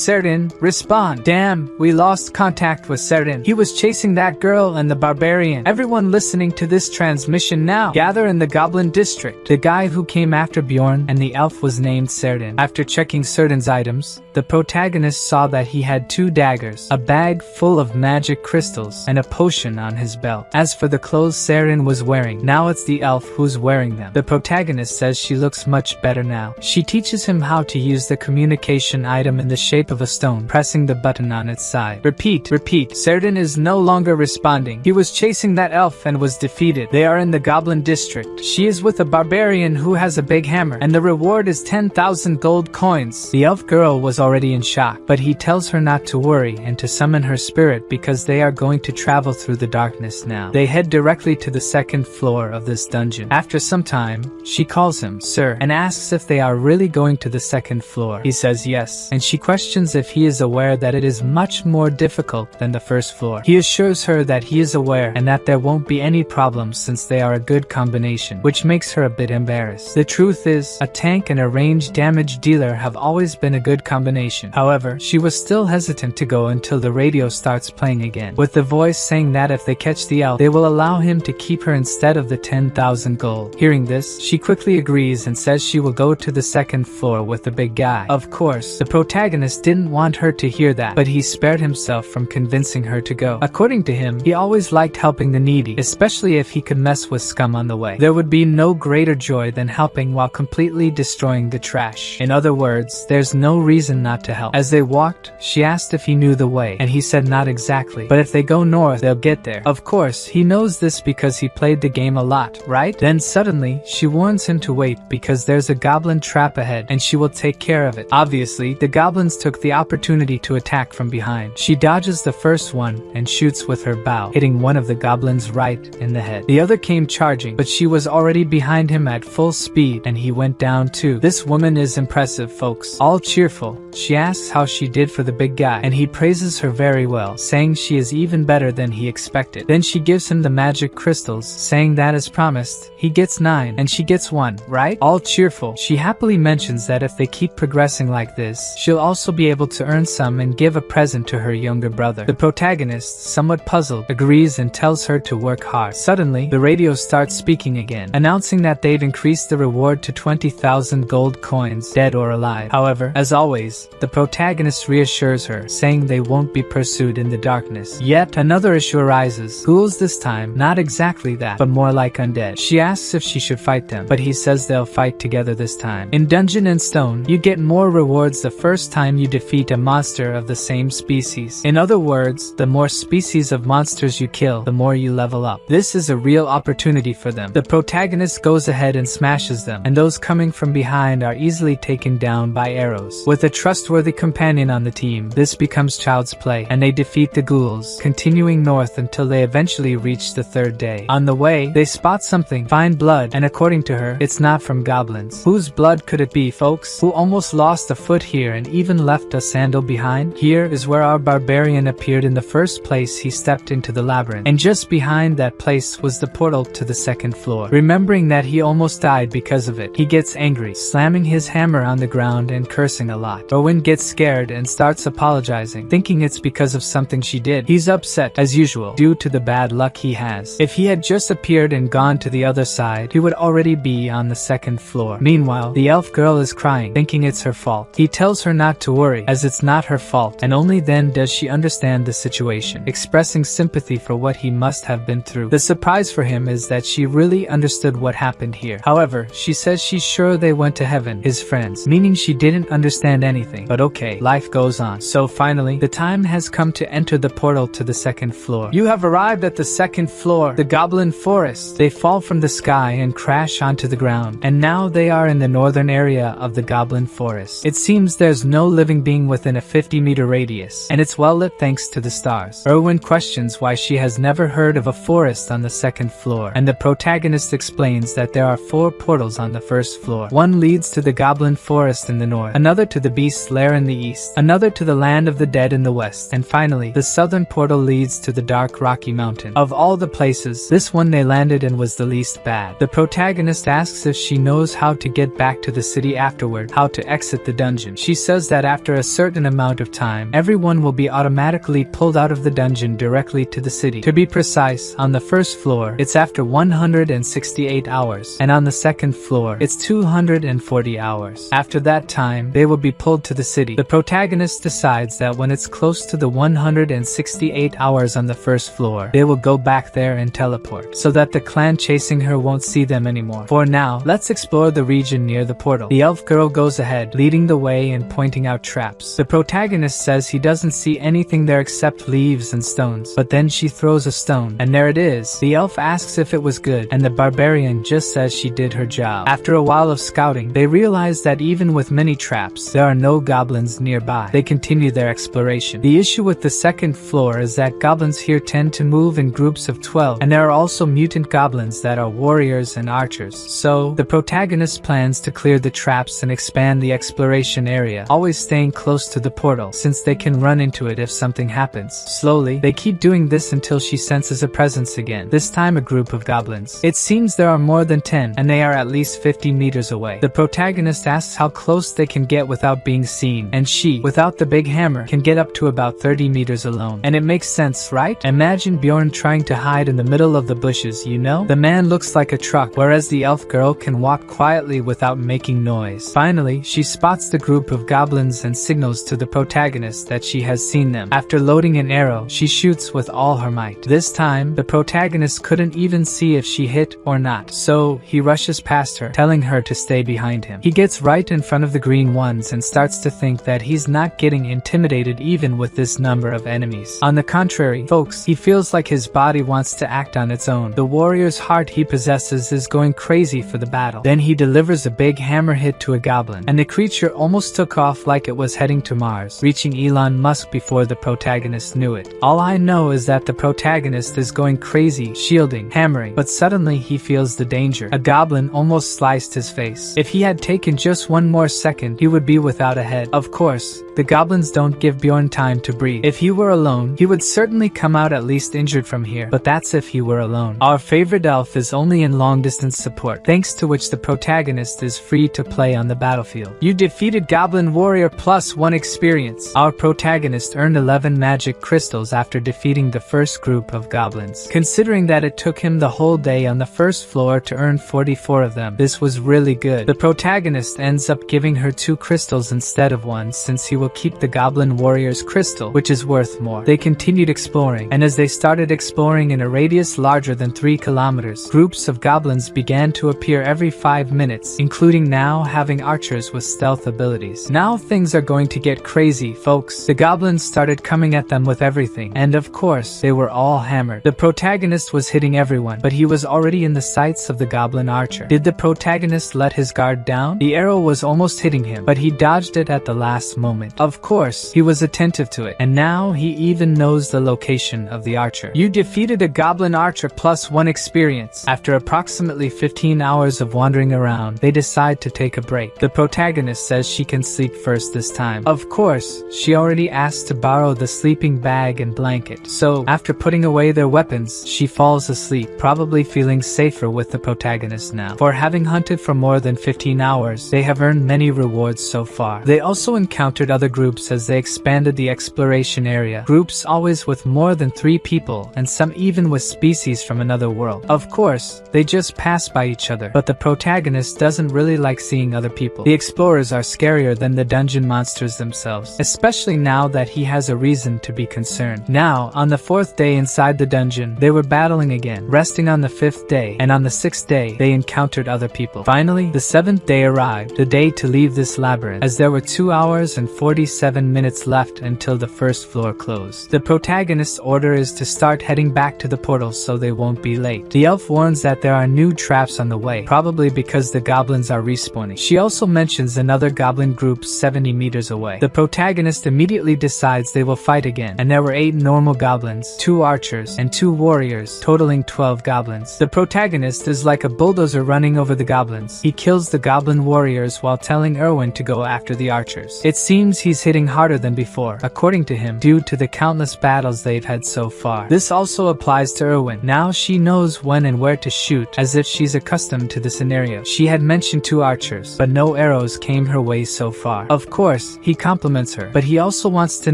Serdin, respond. Damn, we lost contact with Serdin. He was chasing that girl and the barbarian. Everyone listening to this transmission now, gather in the Goblin District. The guy who came after Bjorn and the elf was named Serdin. After checking Serdin's items, the protagonist saw that he had 2 daggers, a bag full of magic crystals, and a potion on his belt. As for the clothes Serdin was wearing, now it's the elf who's wearing them. The protagonist says she looks much better now. She teaches him how to use the communication item in the shape of a stone, pressing the button on its side. Repeat. Serdin is no longer responding. He was chasing that elf and was defeated. They are in the Goblin District. She is with a barbarian who has a big hammer, and the reward is 10,000 gold coins. The elf girl was already in shock, but he tells her not to worry and to summon her spirit because they are going to travel through the darkness now. They head directly to the 2nd floor of this dungeon. After some time, she calls him sir and asks if they are really going to the 2nd floor. He says yes, and she questions if he is aware that it is much more difficult than the 1st floor. He assures her that he is aware and that there won't be any problems since they are a good combination, which makes her a bit embarrassed. The truth is, a tank and a ranged damage dealer have always been a good combination. However, she was still hesitant to go until the radio starts playing again, with the voice saying that if they catch the elf, they will allow him to keep her instead of the 10,000 gold. Hearing this, she quickly agrees and says she will go to the 2nd floor with the big guy. Of course, the protagonist didn't want her to hear that, but he spared himself from convincing her to go. According to him, he always liked helping the needy, especially if he could mess with scum on the way. There would be no greater joy than helping while completely destroying the trash. In other words, there's no reason not to help. As they walked, she asked if he knew the way, and he said not exactly, but if they go north, they'll get there. Of course, he knows this because he played the game a lot, right? Then suddenly, she warns him to wait because there's a goblin trap ahead and she will take care of it. Obviously, the goblins took the opportunity to attack from behind. She dodges the first one and shoots with her bow, hitting one of the goblins right in the head. The other came charging, but she was already behind him at full speed and he went down too. This woman is impressive, folks. All cheerful, she asks how she did for the big guy, and he praises her very well, saying she is even better than he expected. Then she gives him the magic crystals, saying that as promised, he gets 9 and she gets 1, right? All cheerful, she happily mentions that if they keep progressing like this, she'll also be able to earn some and give a present to her younger brother. The protagonist, somewhat puzzled, agrees and tells her to work hard. Suddenly, the radio starts speaking again, announcing that they've increased the reward to 20,000 gold coins, dead or alive. However, as always, the protagonist reassures her, saying they won't be pursued in the darkness. Yet another issue arises. Ghouls this time, not exactly that, but more like undead. She asks if she should fight them, but he says they'll fight together this time. In Dungeon and Stone, you get more rewards the first time you defeat a monster of the same species. In other words, the more species of monsters you kill, the more you level up. This is a real opportunity for them. The protagonist goes ahead and smashes them, and those coming from behind are easily taken down by arrows. With a trustworthy companion on the team, this becomes child's play, and they defeat the ghouls, continuing north until they eventually reach the 3rd day. On the way, they spot something, find blood, and according to her, it's not from goblins. Whose blood could it be, folks? Who almost lost a foot here and even left a sandal behind? Here is where our barbarian appeared in the first place he stepped into the labyrinth, and just behind that place was the portal to the 2nd floor. Remembering that he almost died because of it, he gets angry, slamming his hammer on the ground and cursing a lot. Owen gets scared and starts apologizing, thinking it's because of something she did. He's upset, as usual, due to the bad luck he has. If he had just appeared and gone to the other side, he would already be on the 2nd floor. Meanwhile, the elf girl is crying, thinking it's her fault. He tells her not to worry, as it's not her fault, and only then does she understand the situation, expressing sympathy for what he must have been through. The surprise for him is that she really understood what happened here. However, she says she's sure they went to heaven, his friends, meaning she didn't understand anything. But okay, life goes on. So finally, the time has come to enter the portal to the 2nd floor. You have arrived at the 2nd floor, the Goblin Forest. They fall from the sky and crash onto the ground, and now they are in the northern area of the Goblin Forest. It seems there's no living being within a 50-meter radius, and it's well lit thanks to the stars. Erwin questions why she has never heard of a forest on the 2nd floor, and the protagonist explains that there are 4 portals on the 1st floor. One leads to the Goblin Forest in the north, another to the Beast beast's lair in the east, another to the land of the dead in the west, and finally, the southern portal leads to the dark Rocky Mountain. Of all the places, this one they landed in was the least bad. The protagonist asks if she knows how to get back to the city afterward, how to exit the dungeon. She says that after a certain amount of time, everyone will be automatically pulled out of the dungeon directly to the city. To be precise, on the first floor, it's after 168 hours, and on the second floor, it's 240 hours. After that time, they will be pulled to the city. The protagonist decides that when it's close to the 168 hours on the first floor, they will go back there and teleport, so that the clan chasing her won't see them anymore. For now, let's explore the region near the portal. The elf girl goes ahead, leading the way and pointing out traps. The protagonist says he doesn't see anything there except leaves and stones, but then she throws a stone, and there it is. The elf asks if it was good, and the barbarian just says she did her job. After a while of scouting, they realize that even with many traps, there are no goblins nearby. They continue their exploration. The issue with the second floor is that goblins here tend to move in groups of 12, and there are also mutant goblins that are warriors and archers. So, the protagonist plans to clear the traps and expand the exploration area, always staying close to the portal, since they can run into it if something happens. Slowly, they keep doing this until she senses a presence again, this time a group of goblins. It seems there are more than 10, and they are at least 50 meters away. The protagonist asks how close they can get without being seen, and she, without the big hammer, can get up to about 30 meters alone. And it makes sense, right? Imagine Bjorn trying to hide in the middle of the bushes, you know? The man looks like a truck, whereas the elf girl can walk quietly without making noise. Finally, she spots the group of goblins and signals to the protagonist that she has seen them. After loading an arrow, she shoots with all her might. This time, the protagonist couldn't even see if she hit or not, so he rushes past her, telling her to stay behind him. He gets right in front of the green ones and starts to think that he's not getting intimidated even with this number of enemies. On the contrary, folks, he feels like his body wants to act on its own. The warrior's heart he possesses is going crazy for the battle. Then he delivers a big hammer hit to a goblin, and the creature almost took off like it was heading to Mars, reaching Elon Musk before the protagonist knew it. All I know is that the protagonist is going crazy, shielding, hammering, but suddenly he feels the danger. A goblin almost sliced his face. If he had taken just one more second, he would be without a head. Of course, the goblins don't give Bjorn time to breathe. If he were alone, he would certainly come out at least injured from here, but that's if he were alone. Our favorite elf is only in long-distance support, thanks to which the protagonist is free to play on the battlefield. You defeated Goblin Warrior +1 experience. Our protagonist earned 11 magic crystals after defeating the first group of goblins. Considering that it took him the whole day on the first floor to earn 44 of them, this was really good. The protagonist ends up giving her 2 crystals instead of 1, since he will keep the Goblin Warrior's crystal, which is worth more. They continued exploring, and as they started exploring in a radius larger than 3 kilometers, groups of goblins began to appear every 5 minutes, including now having archers with stealth abilities. Now things are going to get crazy, folks. The goblins started coming at them with everything, and of course, they were all hammered. The protagonist was hitting everyone, but he was already in the sights of the goblin archer. Did the protagonist let his guard down? The arrow was almost hitting him, but he dodged it at the last moment. Of course, he was attentive to it, and now he even knows the location of the archer. You defeated a Goblin Archer +1 experience. After approximately 15 hours of wandering around, they decide to take a break. The protagonist says she can sleep first this time. Of course, she already asked to borrow the sleeping bag and blanket, so after putting away their weapons, she falls asleep, probably feeling safer with the protagonist now. For having hunted for more than 15 hours, they have earned many rewards so far. They also encountered other groups as they expanded the exploration area. Groups always with more than 3 people, and some even with species from another world. Of course, they just pass by each other, but the protagonist doesn't really like seeing other people. The explorers are scarier than the dungeon monsters themselves, especially now that he has a reason to be concerned. Now, on the 4th day inside the dungeon, they were battling again, resting on the 5th day, and on the 6th day, they encountered other people. Finally, the 7th day arrived, the day to leave this labyrinth, as there were 2 hours and 47 minutes left until the first floor closed. The protagonist's order is to start heading back to the portal so they won't be late. The elf warns that there are new traps on the way, probably because the goblins are respawning. She also mentions another goblin group 70 meters away. The protagonist immediately decides they will fight again, and there were 8 normal goblins, 2 archers, and 2 warriors, totaling 12 goblins. The protagonist is like a bulldozer running over the goblins. He kills the goblin warriors while telling Erwin to go after the archers. It seems he's hitting harder than before, according to him, due to the countless battles they've had so far. This also applies to Erwin. Now she knows when and where to shoot, as if she's accustomed to the scenario. She had mentioned 2 archers, but no arrows came her way so far. Of course, he compliments her, but he also wants to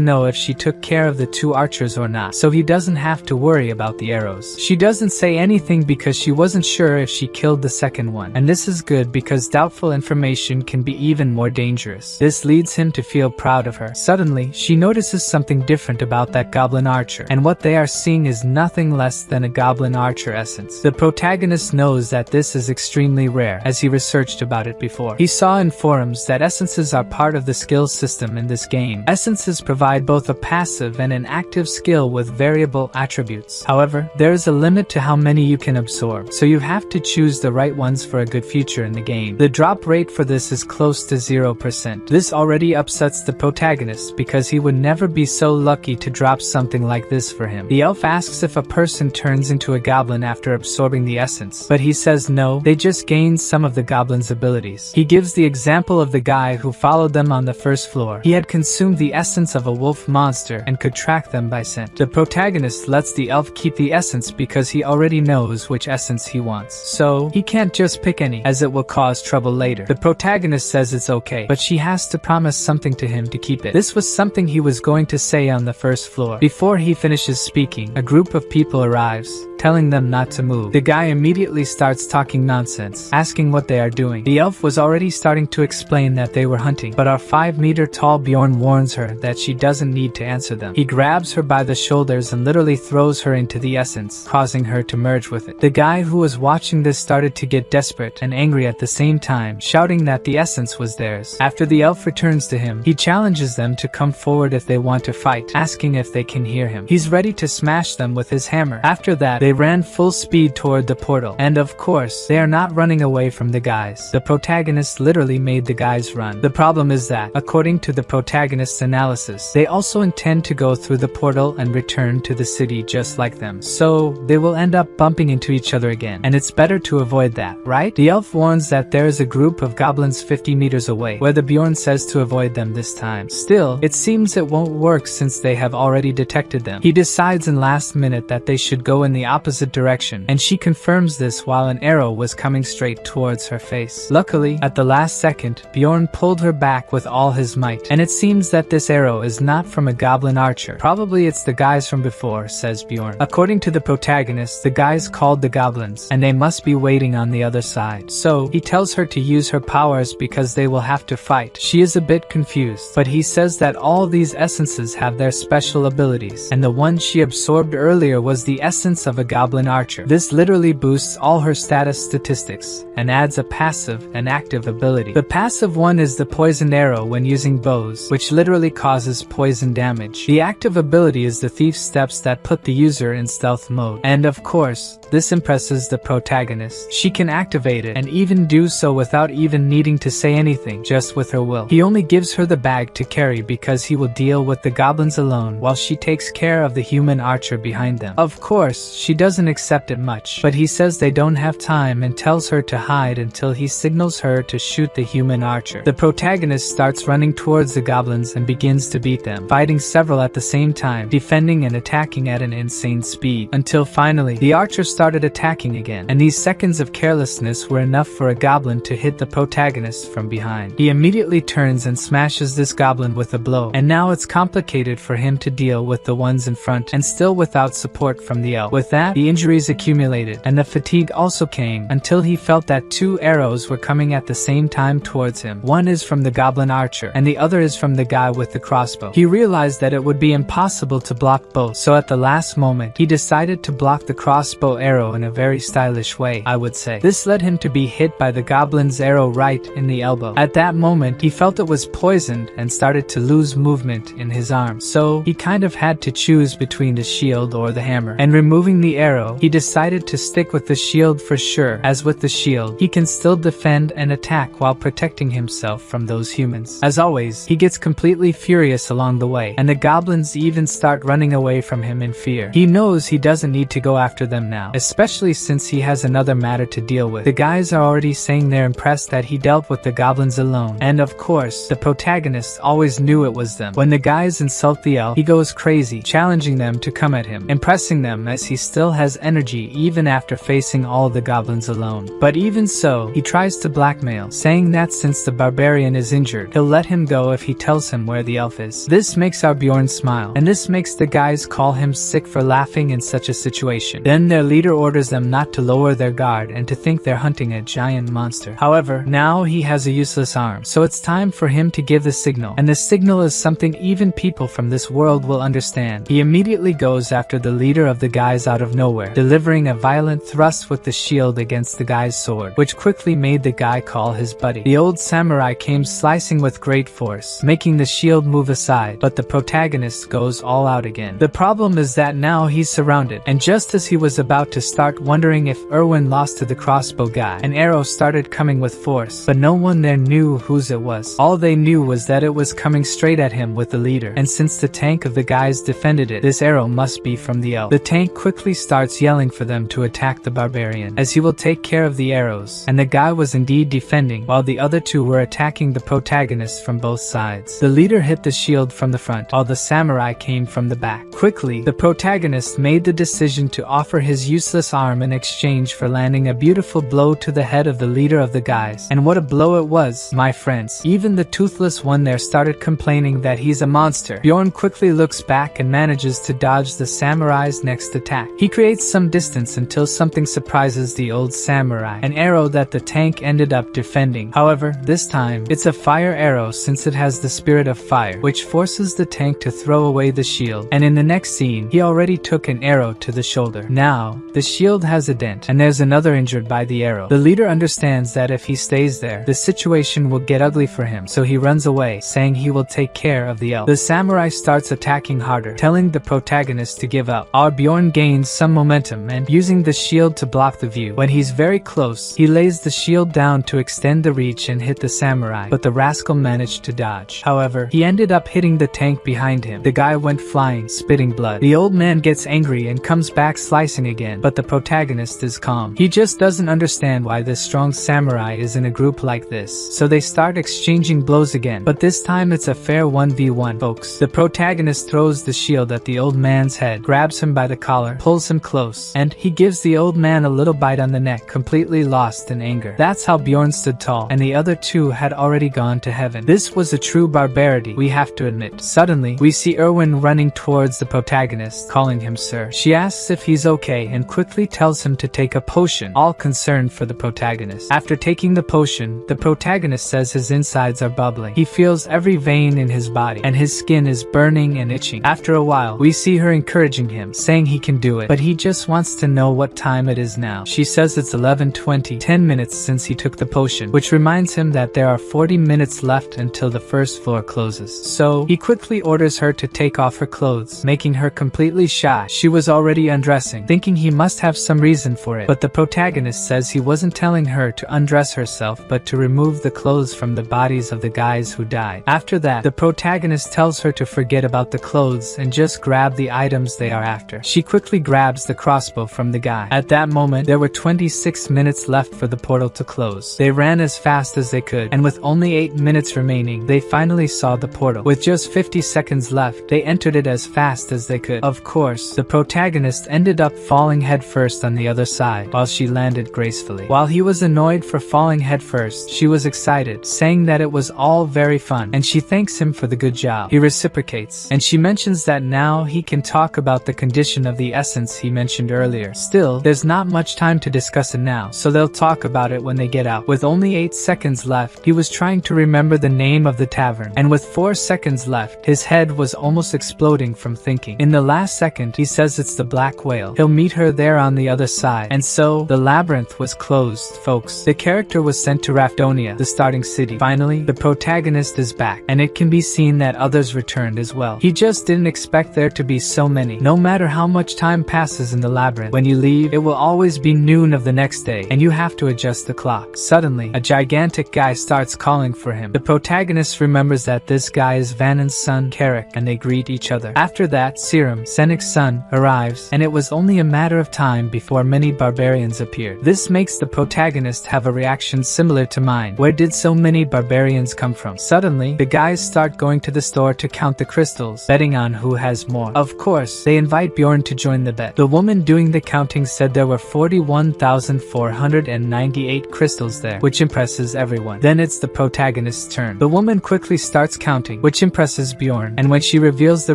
know if she took care of the 2 archers or not, so he doesn't have to worry about the arrows. She doesn't say anything because she wasn't sure if she killed the second one, and this is good because doubtful information can be even more dangerous. This leads him to feel proud of her. Suddenly, she notices something different about that goblin archer, and what they are seeing is nothing less than a goblin archer essence. The protagonist knows that this is extremely rare, as he researched about it before. He saw in forums that essences are part of the skill system in this game. Essences provide both a passive and an active skill with variable attributes. However, there is a limit to how many you can absorb, so you have to choose the right ones for a good future in the game. The drop rate for this is close to 0%. This already upsets the protagonist because he would never be so lucky to drop something like this for him. The elf asks if a person turns into a goblin after absorbing the essence, but he says no, they just gain some of the goblin's abilities. He gives the example of the guy who followed them on the first floor. He had consumed the essence of a wolf monster and could track them by scent. The protagonist lets the elf keep the essence because he already knows which essence he wants, so he can't just pick any, as it will cause trouble later. The protagonist says it's okay, but she has to promise something to him to keep it. This was something he was going to say on the first floor. Before he finishes speaking, a group of people arrives, telling them not to move. The guy immediately starts talking nonsense, asking what they are doing. The elf was already starting to explain that they were hunting, but our 5-meter-tall Bjorn warns her that she doesn't need to answer them. He grabs her by the shoulders and literally throws her into the essence, causing her to merge with it. The guy who was watching this started to get desperate and angry at the same time, shouting that the essence was theirs. After the elf returns to him, he challenges them to come forward if they want to fight, asking if they can hear him. He's ready to smash them with his hammer. After that, they ran full speed toward the portal, and of course, they are not running away from the guys. The protagonist literally made the guys run. The problem is that, according to the protagonist's analysis, they also intend to go through the portal and return to the city just like them. So, they will end up bumping into each other again, and it's better to avoid that, right? The elf warns that there is a group of goblins 50 meters away, where the Bjorn says to avoid them this time. Still, it seems it won't work since they have already detected them. He decides in last minute that they should go in the opposite direction, and she confirms this while an arrow was coming straight towards her face. Luckily, at the last second, Bjorn pulled her back with all his might, and it seems that this arrow is not from a goblin archer. Probably it's the guys from before, says Bjorn. According to the protagonist, the guys called the goblins, and they must be waiting on the other side. So, he tells her to use her powers because they will have to fight. She is a bit confused, but he says that all these essences have their special abilities, and the one she absorbed earlier was the essence of a goblin archer. This literally boosts all her status statistics, and adds a passive and active ability. The passive one is the poisoned arrow when using bows, which literally causes poison damage. The active ability is the thief steps that put the user in stealth mode. And of course, this impresses the protagonist. She can activate it, and even do so without even needing to say anything, just with her will. He only gives her the bag to carry because he will deal with the goblins alone while she takes care of the human archer behind them. Of course, she doesn't accept it much, but he says they don't have time and tells her to hide until he signals her to shoot the human archer. The protagonist starts running towards the goblins and begins to beat them, fighting several at the same time, defending and attacking at an insane speed, until finally, the archer started attacking again, and these seconds of carelessness were enough for a goblin to hit the protagonist from behind. He immediately turns and smashes this goblin with a blow, and now it's complicated for him to deal with the ones in front, and still without support from the elf. With that, that, the injuries accumulated, and the fatigue also came, until he felt that 2 arrows were coming at the same time towards him. One is from the goblin archer, and the other is from the guy with the crossbow. He realized that it would be impossible to block both, so at the last moment, he decided to block the crossbow arrow in a very stylish way, I would say. This led him to be hit by the goblin's arrow right in the elbow. At that moment, he felt it was poisoned and started to lose movement in his arm, so he kind of had to choose between the shield or the hammer. And removing the arrow, he decided to stick with the shield for sure, as with the shield, he can still defend and attack while protecting himself from those humans. As always, he gets completely furious along the way, and the goblins even start running away from him in fear. He knows he doesn't need to go after them now, especially since he has another matter to deal with. The guys are already saying they're impressed that he dealt with the goblins alone, and of course, the protagonist always knew it was them. When the guys insult the elf, he goes crazy, challenging them to come at him, impressing them as he still has energy even after facing all the goblins alone. But even so, he tries to blackmail, saying that since the barbarian is injured, he'll let him go if he tells him where the elf is. This makes our Bjorn smile, and this makes the guys call him sick for laughing in such a situation. Then their leader orders them not to lower their guard and to think they're hunting a giant monster. However, now he has a useless arm, so it's time for him to give the signal, and the signal is something even people from this world will understand. He immediately goes after the leader of the guys out of nowhere, delivering a violent thrust with the shield against the guy's sword, which quickly made the guy call his buddy. The old samurai came slicing with great force, making the shield move aside, but the protagonist goes all out again. The problem is that now he's surrounded, and just as he was about to start wondering if Erwin lost to the crossbow guy, an arrow started coming with force, but no one there knew whose it was. All they knew was that it was coming straight at him with the leader, and since the tank of the guys defended it, this arrow must be from the elf. The tank quickly starts yelling for them to attack the barbarian, as he will take care of the arrows, and the guy was indeed defending, while the other two were attacking the protagonist from both sides. The leader hit the shield from the front, while the samurai came from the back. Quickly, the protagonist made the decision to offer his useless arm in exchange for landing a beautiful blow to the head of the leader of the guys. And what a blow it was, my friends. Even the toothless one there started complaining that he's a monster. Bjorn quickly looks back and manages to dodge the samurai's next attack. He creates some distance until something surprises the old samurai, an arrow that the tank ended up defending. However, this time, it's a fire arrow since it has the spirit of fire, which forces the tank to throw away the shield, and in the next scene, he already took an arrow to the shoulder. Now, the shield has a dent, and there's another injured by the arrow. The leader understands that if he stays there, the situation will get ugly for him, so he runs away, saying he will take care of the elf. The samurai starts attacking harder, telling the protagonist to give up. Our Bjorn gains some momentum and, using the shield to block the view, when he's very close, he lays the shield down to extend the reach and hit the samurai, but the rascal managed to dodge. However, he ended up hitting the tank behind him. The guy went flying, spitting blood. The old man gets angry and comes back slicing again, but the protagonist is calm. He just doesn't understand why this strong samurai is in a group like this, so they start exchanging blows again, but this time it's a fair 1v1, folks. The protagonist throws the shield at the old man's head, grabs him by the collar, pulls him close, and he gives the old man a little bite on the neck, completely lost in anger. That's how Bjorn stood tall, and the other two had already gone to heaven. This was a true barbarity, we have to admit. Suddenly, we see Erwin running towards the protagonist, calling him sir. She asks if he's okay and quickly tells him to take a potion, all concerned for the protagonist. After taking the potion, the protagonist says his insides are bubbling. He feels every vein in his body, and his skin is burning and itching. After a while, we see her encouraging him, saying he can do it, but he just wants to know what time it is now. She says it's 11:20, 10 minutes since he took the potion, which reminds him that there are 40 minutes left until the first floor closes. So, he quickly orders her to take off her clothes, making her completely shy. She was already undressing, thinking he must have some reason for it, but the protagonist says he wasn't telling her to undress herself but to remove the clothes from the bodies of the guys who died. After that, the protagonist tells her to forget about the clothes and just grab the items they are after. She quickly grabs the crossbow from the guy. At that moment, there were 26 minutes left for the portal to close. They ran as fast as they could, and with only 8 minutes remaining, they finally saw the portal. With just 50 seconds left, they entered it as fast as they could. Of course, the protagonist ended up falling headfirst on the other side, while she landed gracefully. While he was annoyed for falling headfirst, she was excited, saying that it was all very fun, and she thanks him for the good job. He reciprocates, and she mentions that now he can talk about the condition of the essence place he mentioned earlier. Still, there's not much time to discuss it now, so they'll talk about it when they get out. With only 8 seconds left, he was trying to remember the name of the tavern, and with 4 seconds left, his head was almost exploding from thinking. In the last second, he says it's the Black Whale. He'll meet her there on the other side. And so, the labyrinth was closed, folks. The character was sent to Rafdonia, the starting city. Finally, the protagonist is back, and it can be seen that others returned as well. He just didn't expect there to be so many. No matter how much time passes in the labyrinth, when you leave, it will always be noon of the next day, and you have to adjust the clock. Suddenly, a gigantic guy starts calling for him. The protagonist remembers that this guy is Vanon's son, Carrick, and they greet each other. After that, Serum, Senik's son, arrives, and it was only a matter of time before many barbarians appeared. This makes the protagonist have a reaction similar to mine. Where did so many barbarians come from? Suddenly, the guys start going to the store to count the crystals, betting on who has more. Of course, they invite Bjorn to join the bet. The woman doing the counting said there were 41,498 crystals there, which impresses everyone. Then it's the protagonist's turn. The woman quickly starts counting, which impresses Bjorn, and when she reveals the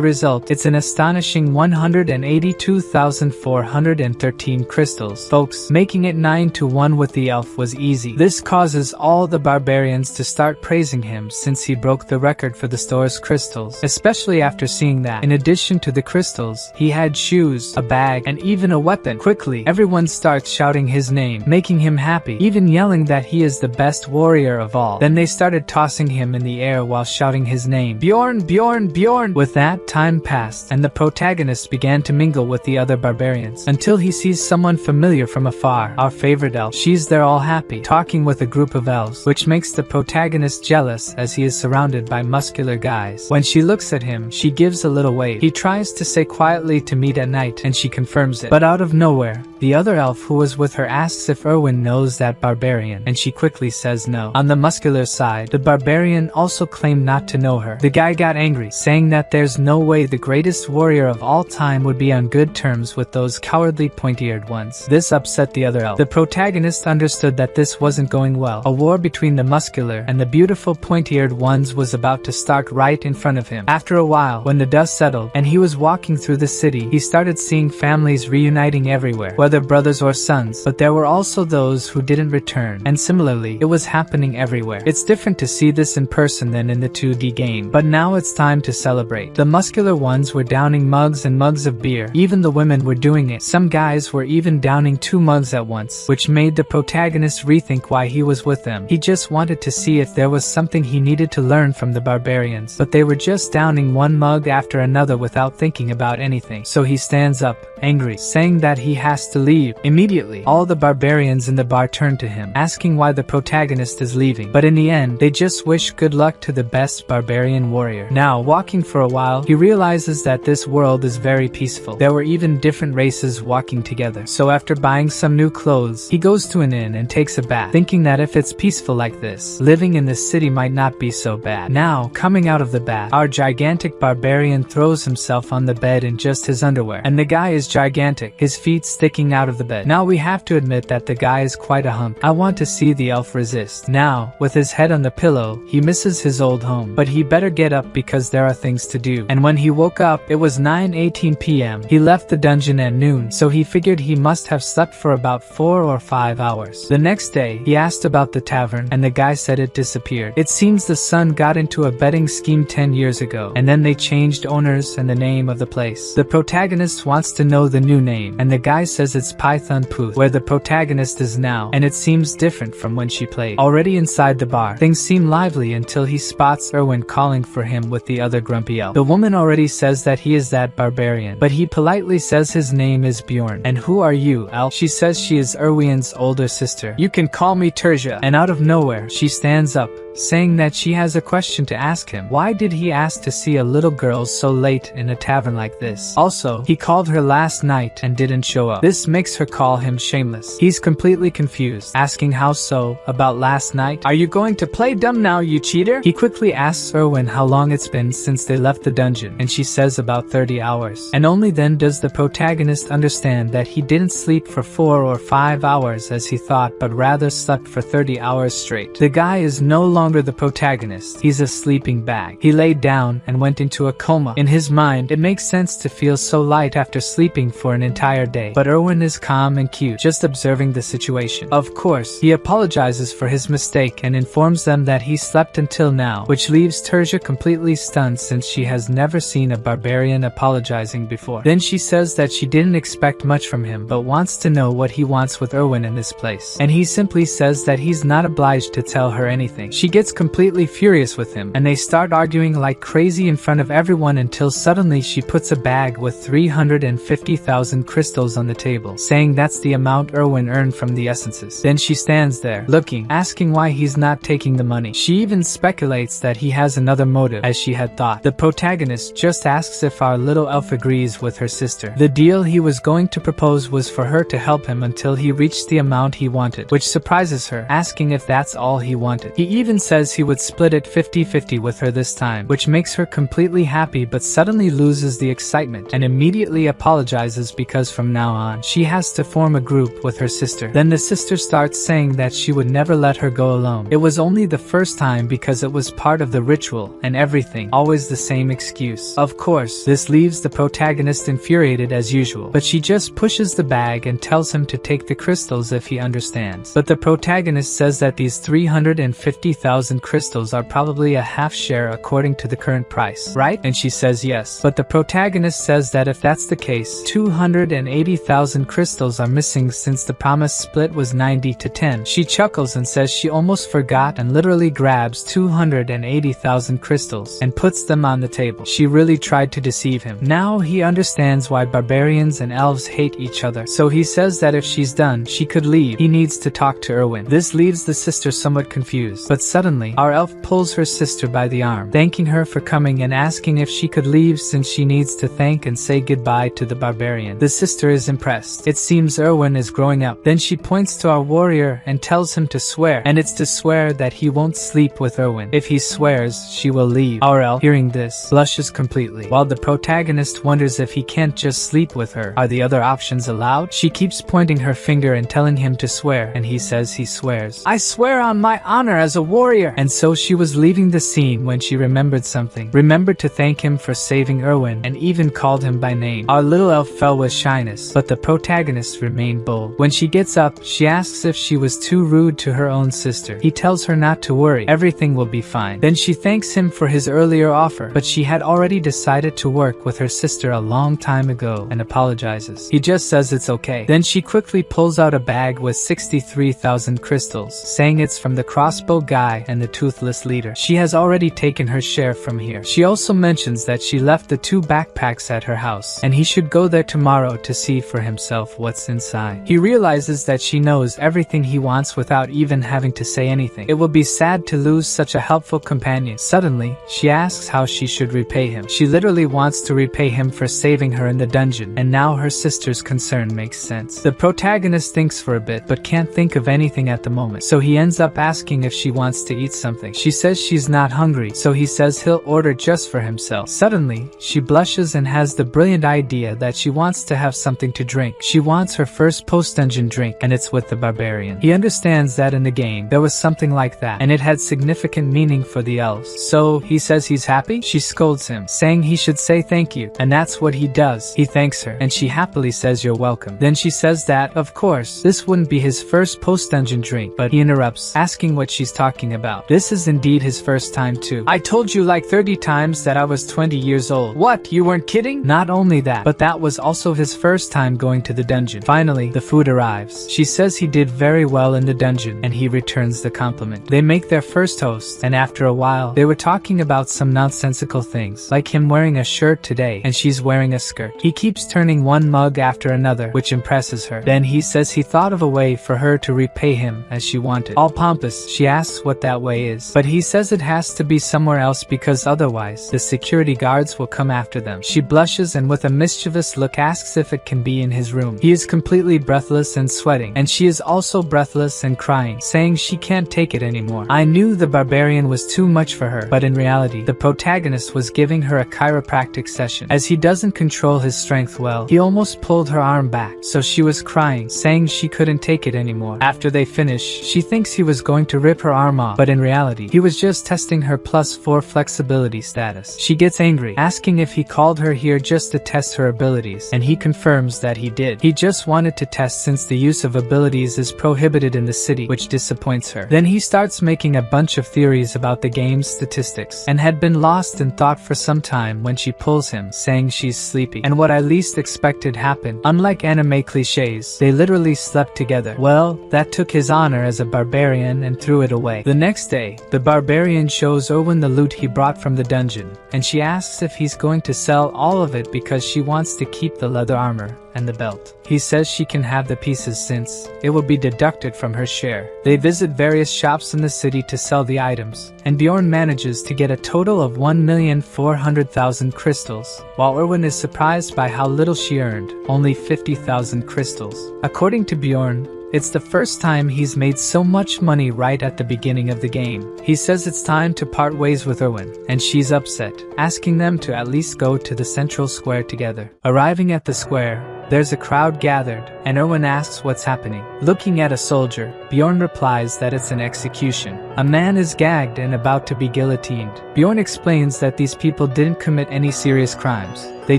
result, it's an astonishing 182,413 crystals. Folks, making it 9-1 with the elf was easy. This causes all the barbarians to start praising him since he broke the record for the store's crystals, especially after seeing that, in addition to the crystals, he had shoes, a bag, and even a weapon. Quickly, everyone starts shouting his name, making him happy, even yelling that he is the best warrior of all. Then they started tossing him in the air while shouting his name. Bjorn, Bjorn, Bjorn! With that, time passed, and the protagonist began to mingle with the other barbarians, until he sees someone familiar from afar, our favorite elf. She's there all happy, talking with a group of elves, which makes the protagonist jealous as he is surrounded by muscular guys. When she looks at him, she gives a little wave. He tries to say quietly to meet at night, and she confirms it. But out of nowhere, the other elf who was with her asks if Erwin knows that barbarian, and she quickly says no. On the muscular side, the barbarian also claimed not to know her. The guy got angry, saying that there's no way the greatest warrior of all time would be on good terms with those cowardly pointy-eared ones. This upset the other elf. The protagonist understood that this wasn't going well. A war between the muscular and the beautiful pointy-eared ones was about to start right in front of him. After a while, when the dust settled and he was walking through the city, he started seeing families reuniting everywhere, whether brothers or sons, but there were also those who didn't return, and similarly, it was happening everywhere. It's different to see this in person than in the 2D game, but now it's time to celebrate. The muscular ones were downing mugs and mugs of beer. Even the women were doing it. Some guys were even downing 2 mugs at once, which made the protagonist rethink why he was with them. He just wanted to see if there was something he needed to learn from the barbarians, but they were just downing one mug after another without thinking about anything. So he stands up, angry, saying that he has to leave. Immediately, all the barbarians in the bar turn to him, asking why the protagonist is leaving. But in the end, they just wish good luck to the best barbarian warrior. Now, walking for a while, he realizes that this world is very peaceful. There were even different races walking together. So after buying some new clothes, he goes to an inn and takes a bath, thinking that if it's peaceful like this, living in this city might not be so bad. Now, coming out of the bath, our gigantic barbarian throws himself on the bed in just his underwear, and the guy is gigantic, his feet sticking out of the bed. Now we have to admit that the guy is quite a hunk. I want to see the elf resist. Now, with his head on the pillow, he misses his old home, but he better get up because there are things to do. And when he woke up, it was 9:18 p.m. He left the dungeon at noon, so he figured he must have slept for about 4 or 5 hours. The next day, he asked about the tavern, and the guy said it disappeared. It seems the son got into a betting scheme 10 years ago, and then they changed owners and the name of the place. The protagonist wants to know the new name, and the guy says it's Python Puth, where the protagonist is now, and it seems different from when she played. Already inside the bar, things seem lively until he spots Erwin calling for him with the other grumpy elf. The woman already says that he is that barbarian, but he politely says his name is Bjorn. And who are you, elf? She says she is Erwin's older sister. You can call me Terja. And out of nowhere, she stands up, saying that she has a question to ask him. Why did he ask to see a little girl so late in a tavern like this? Also, he called her last night and didn't show up. This makes her call him shameless. He's completely confused, asking how so, about last night? Are you going to play dumb now, you cheater? He quickly asks Erwin how long it's been since they left the dungeon, and she says about 30 hours. And only then does the protagonist understand that he didn't sleep for 4 or 5 hours as he thought, but rather slept for 30 hours straight. The guy is no longer the protagonist. He's a sleeping bag. He laid down and went into a coma. In his mind, it makes sense to feel so light after sleeping sleeping for an entire day. But Erwin is calm and cute, just observing the situation. Of course, he apologizes for his mistake and informs them that he slept until now, which leaves Tertia completely stunned since she has never seen a barbarian apologizing before. Then she says that she didn't expect much from him, but wants to know what he wants with Erwin in this place. And he simply says that he's not obliged to tell her anything. She gets completely furious with him, and they start arguing like crazy in front of everyone until suddenly she puts a bag with 350,000 crystals on the table, saying that's the amount Erwin earned from the essences. Then she stands there, looking, asking why he's not taking the money. She even speculates that he has another motive, as she had thought. The protagonist just asks if our little elf agrees with her sister. The deal he was going to propose was for her to help him until he reached the amount he wanted, which surprises her, asking if that's all he wanted. He even says he would split it 50-50 with her this time, which makes her completely happy, but suddenly loses the excitement and immediately apologizes because from now on, she has to form a group with her sister. Then the sister starts saying that she would never let her go alone. It was only the first time because it was part of the ritual and everything, always the same excuse. Of course, this leaves the protagonist infuriated as usual, but she just pushes the bag and tells him to take the crystals if he understands. But the protagonist says that these 350,000 crystals are probably a half share according to the current price, right? And she says yes. But the protagonist says that if that's the case, 280,000 crystals are missing since the promised split was 90-10. She chuckles and says she almost forgot and literally grabs 280,000 crystals and puts them on the table. She really tried to deceive him. Now he understands why barbarians and elves hate each other, so he says that if she's done, she could leave. He needs to talk to Erwin. This leaves the sister somewhat confused, but suddenly, our elf pulls her sister by the arm, thanking her for coming and asking if she could leave since she needs to thank and say goodbye to the barbarian. The sister is impressed. It seems Erwin is growing up. Then she points to our warrior and tells him to swear, and it's to swear that he won't sleep with Erwin. If he swears, she will leave. Our elf, hearing this, blushes completely, while the protagonist wonders if he can't just sleep with her. Are the other options allowed? She keeps pointing her finger and telling him to swear, and he says he swears. I swear on my honor as a warrior! And so she was leaving the scene when she remembered something. Remembered to thank him for saving Erwin, and even called him by name. Our little elf fell with shyness, but the protagonist remained bold. When she gets up, she asks if she was too rude to her own sister. He tells her not to worry, everything will be fine. Then she thanks him for his earlier offer, but she had already decided to work with her sister a long time ago and apologizes. He just says it's okay. Then she quickly pulls out a bag with 63,000 crystals, saying it's from the crossbow guy and the toothless leader. She has already taken her share from here. She also mentions that she left the 2 backpacks at her house, and he should go there tomorrow to see for himself what's inside. He realizes that she knows everything he wants without even having to say anything. It will be sad to lose such a helpful companion. Suddenly, she asks how she should repay him. She literally wants to repay him for saving her in the dungeon, and now her sister's concern makes sense. The protagonist thinks for a bit, but can't think of anything at the moment, so he ends up asking if she wants to eat something. She says she's not hungry, so he says he'll order just for himself. Suddenly, she blushes and has the brilliant idea that she wants to have something to drink. She wants her first post-dungeon drink, and it's with the barbarian. He understands that in the game, there was something like that, and it had significant meaning for the elves. So, he says he's happy? She scolds him, saying he should say thank you, and that's what he does. He thanks her, and she happily says you're welcome. Then she says that, of course, this wouldn't be his first post-dungeon drink, but he interrupts, asking what she's talking about. This is indeed his first time too. I told you like 30 times that I was 20 years old. What, you weren't kidding? Not only that, but that was also his first time going to the dungeon. Finally, the food arrives. She says he did very well in the dungeon, and he returns the compliment. They make their first toast, and after a while, they were talking about some nonsensical things, like him wearing a shirt today, and she's wearing a skirt. He keeps turning one mug after another, which impresses her. Then he says he thought of a way for her to repay him as she wanted. All pompous, she asks what that way is, but he says it has to be somewhere else because otherwise, the security guards will come after them. She blushes and with a mischievous look asks if it can be in his room. He is completely breathless and sweating, and she is also breathless and crying, saying she can't take it anymore. I knew the barbarian was too much for her, but in reality, the protagonist was giving her a chiropractic session. As he doesn't control his strength well, he almost pulled her arm back, so she was crying, saying she couldn't take it anymore. After they finish, she thinks he was going to rip her arm off, but in reality, he was just testing her +4 flexibility status. She gets angry, asking if he called her here just to test her ability. abilities, and he confirms that he did. He just wanted to test since the use of abilities is prohibited in the city, which disappoints her. Then he starts making a bunch of theories about the game's statistics, and had been lost in thought for some time when she pulls him, saying she's sleepy. And what I least expected happened. Unlike anime cliches, they literally slept together. Well, that took his honor as a barbarian and threw it away. The next day, the barbarian shows Owen the loot he brought from the dungeon, and she asks if he's going to sell all of it because she wants to keep the leather armor and the belt. He says she can have the pieces since it will be deducted from her share. They visit various shops in the city to sell the items, and Bjorn manages to get a total of 1,400,000 crystals, while Erwin is surprised by how little she earned, only 50,000 crystals. According to Bjorn, it's the first time he's made so much money right at the beginning of the game. He says it's time to part ways with Erwin, and she's upset, asking them to at least go to the central square together. Arriving at the square, there's a crowd gathered, and Erwin asks what's happening. Looking at a soldier, Bjorn replies that it's an execution. A man is gagged and about to be guillotined. Bjorn explains that these people didn't commit any serious crimes. They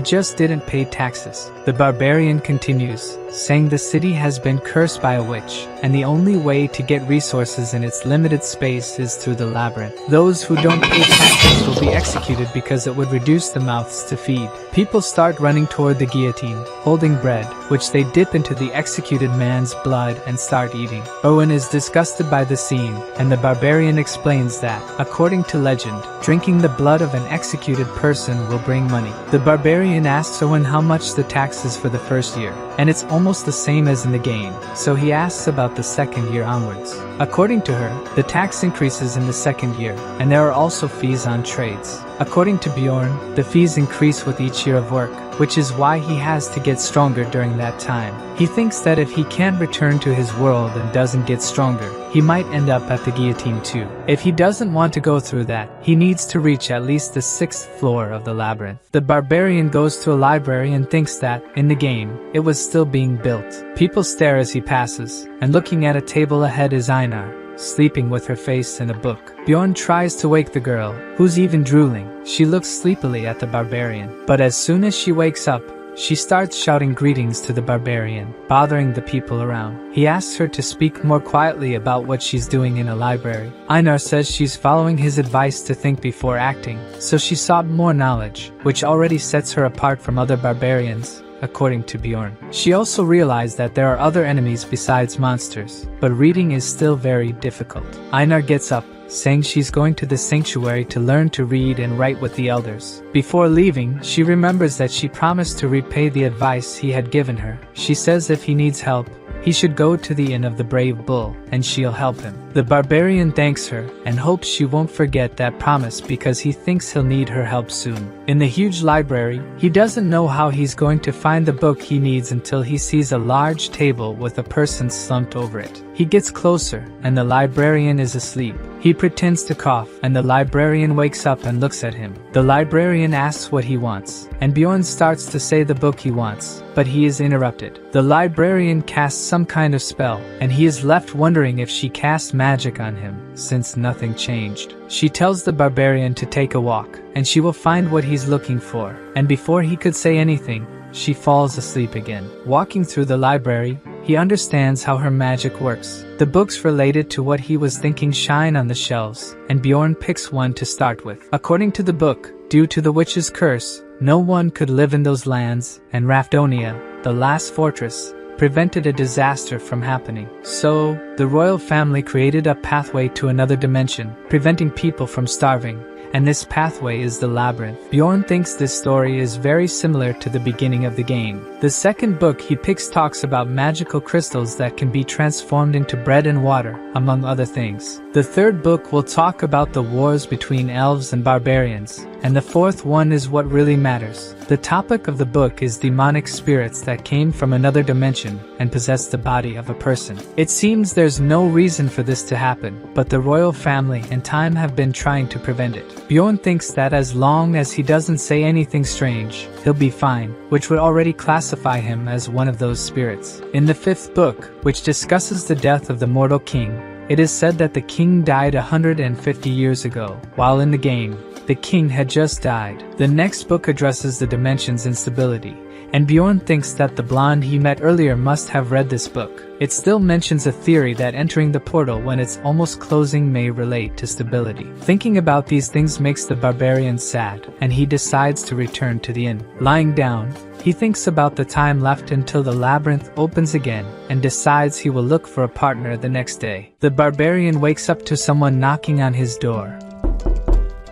just didn't pay taxes. The barbarian continues, saying the city has been cursed by a witch, and the only way to get resources in its limited space is through the labyrinth. Those who don't pay taxes will be executed because it would reduce the mouths to feed. People start running toward the guillotine, holding bread, which they dip into the executed man's blood and start eating. Owen is disgusted by the scene, and the barbarian explains that, according to legend, drinking the blood of an executed person will bring money. The barbarian asks Owen how much the tax is for the first year, and it's almost the same as in the game, so he asks about the second year onwards. According to her, the tax increases in the second year, and there are also fees on trades. According to Bjorn, the fees increase with each year of work, which is why he has to get stronger during that time. He thinks that if he can't return to his world and doesn't get stronger, he might end up at the guillotine too. If he doesn't want to go through that, he needs to reach at least the 6th floor of the labyrinth. The barbarian goes to a library and thinks that, in the game, it was still being built. People stare as he passes, and looking at a table ahead is Einar, sleeping with her face in a book. Bjorn tries to wake the girl, who's even drooling. She looks sleepily at the barbarian, but as soon as she wakes up, she starts shouting greetings to the barbarian, bothering the people around. He asks her to speak more quietly about what she's doing in a library. Einar says she's following his advice to think before acting, so she sought more knowledge, which already sets her apart from other barbarians. According to Bjorn, she also realized that there are other enemies besides monsters, but reading is still very difficult. Einar gets up, saying she's going to the sanctuary to learn to read and write with the elders. Before leaving, she remembers that she promised to repay the advice he had given her. She says if he needs help, he should go to the Inn of the Brave Bull, and she'll help him. The barbarian thanks her, and hopes she won't forget that promise because he thinks he'll need her help soon. In the huge library, he doesn't know how he's going to find the book he needs until he sees a large table with a person slumped over it. He gets closer, and the librarian is asleep. He pretends to cough, and the librarian wakes up and looks at him. The librarian asks what he wants, and Bjorn starts to say the book he wants, but he is interrupted. The librarian casts some kind of spell, and he is left wondering if she cast magic on him, since nothing changed. She tells the barbarian to take a walk, and she will find what he's looking for, and before he could say anything, she falls asleep again. Walking through the library, he understands how her magic works. The books related to what he was thinking shine on the shelves, and Bjorn picks one to start with. According to the book, due to the witch's curse, no one could live in those lands, and Rafdonia, the last fortress, prevented a disaster from happening. So, the royal family created a pathway to another dimension, preventing people from starving, and this pathway is the labyrinth. Bjorn thinks this story is very similar to the beginning of the game. The second book he picks talks about magical crystals that can be transformed into bread and water, among other things. The third book will talk about the wars between elves and barbarians, and the fourth one is what really matters. The topic of the book is demonic spirits that came from another dimension and possessed the body of a person. It seems there's no reason for this to happen, but the royal family and time have been trying to prevent it. Bjorn thinks that as long as he doesn't say anything strange, he'll be fine, which would already classify him as one of those spirits. In the fifth book, which discusses the death of the mortal king, it is said that the king died 150 years ago, while in the game, the king had just died. The next book addresses the dimension's instability, and Bjorn thinks that the blonde he met earlier must have read this book. It still mentions a theory that entering the portal when it's almost closing may relate to stability. Thinking about these things makes the barbarian sad, and he decides to return to the inn. Lying down, he thinks about the time left until the labyrinth opens again, and decides he will look for a partner the next day. The barbarian wakes up to someone knocking on his door,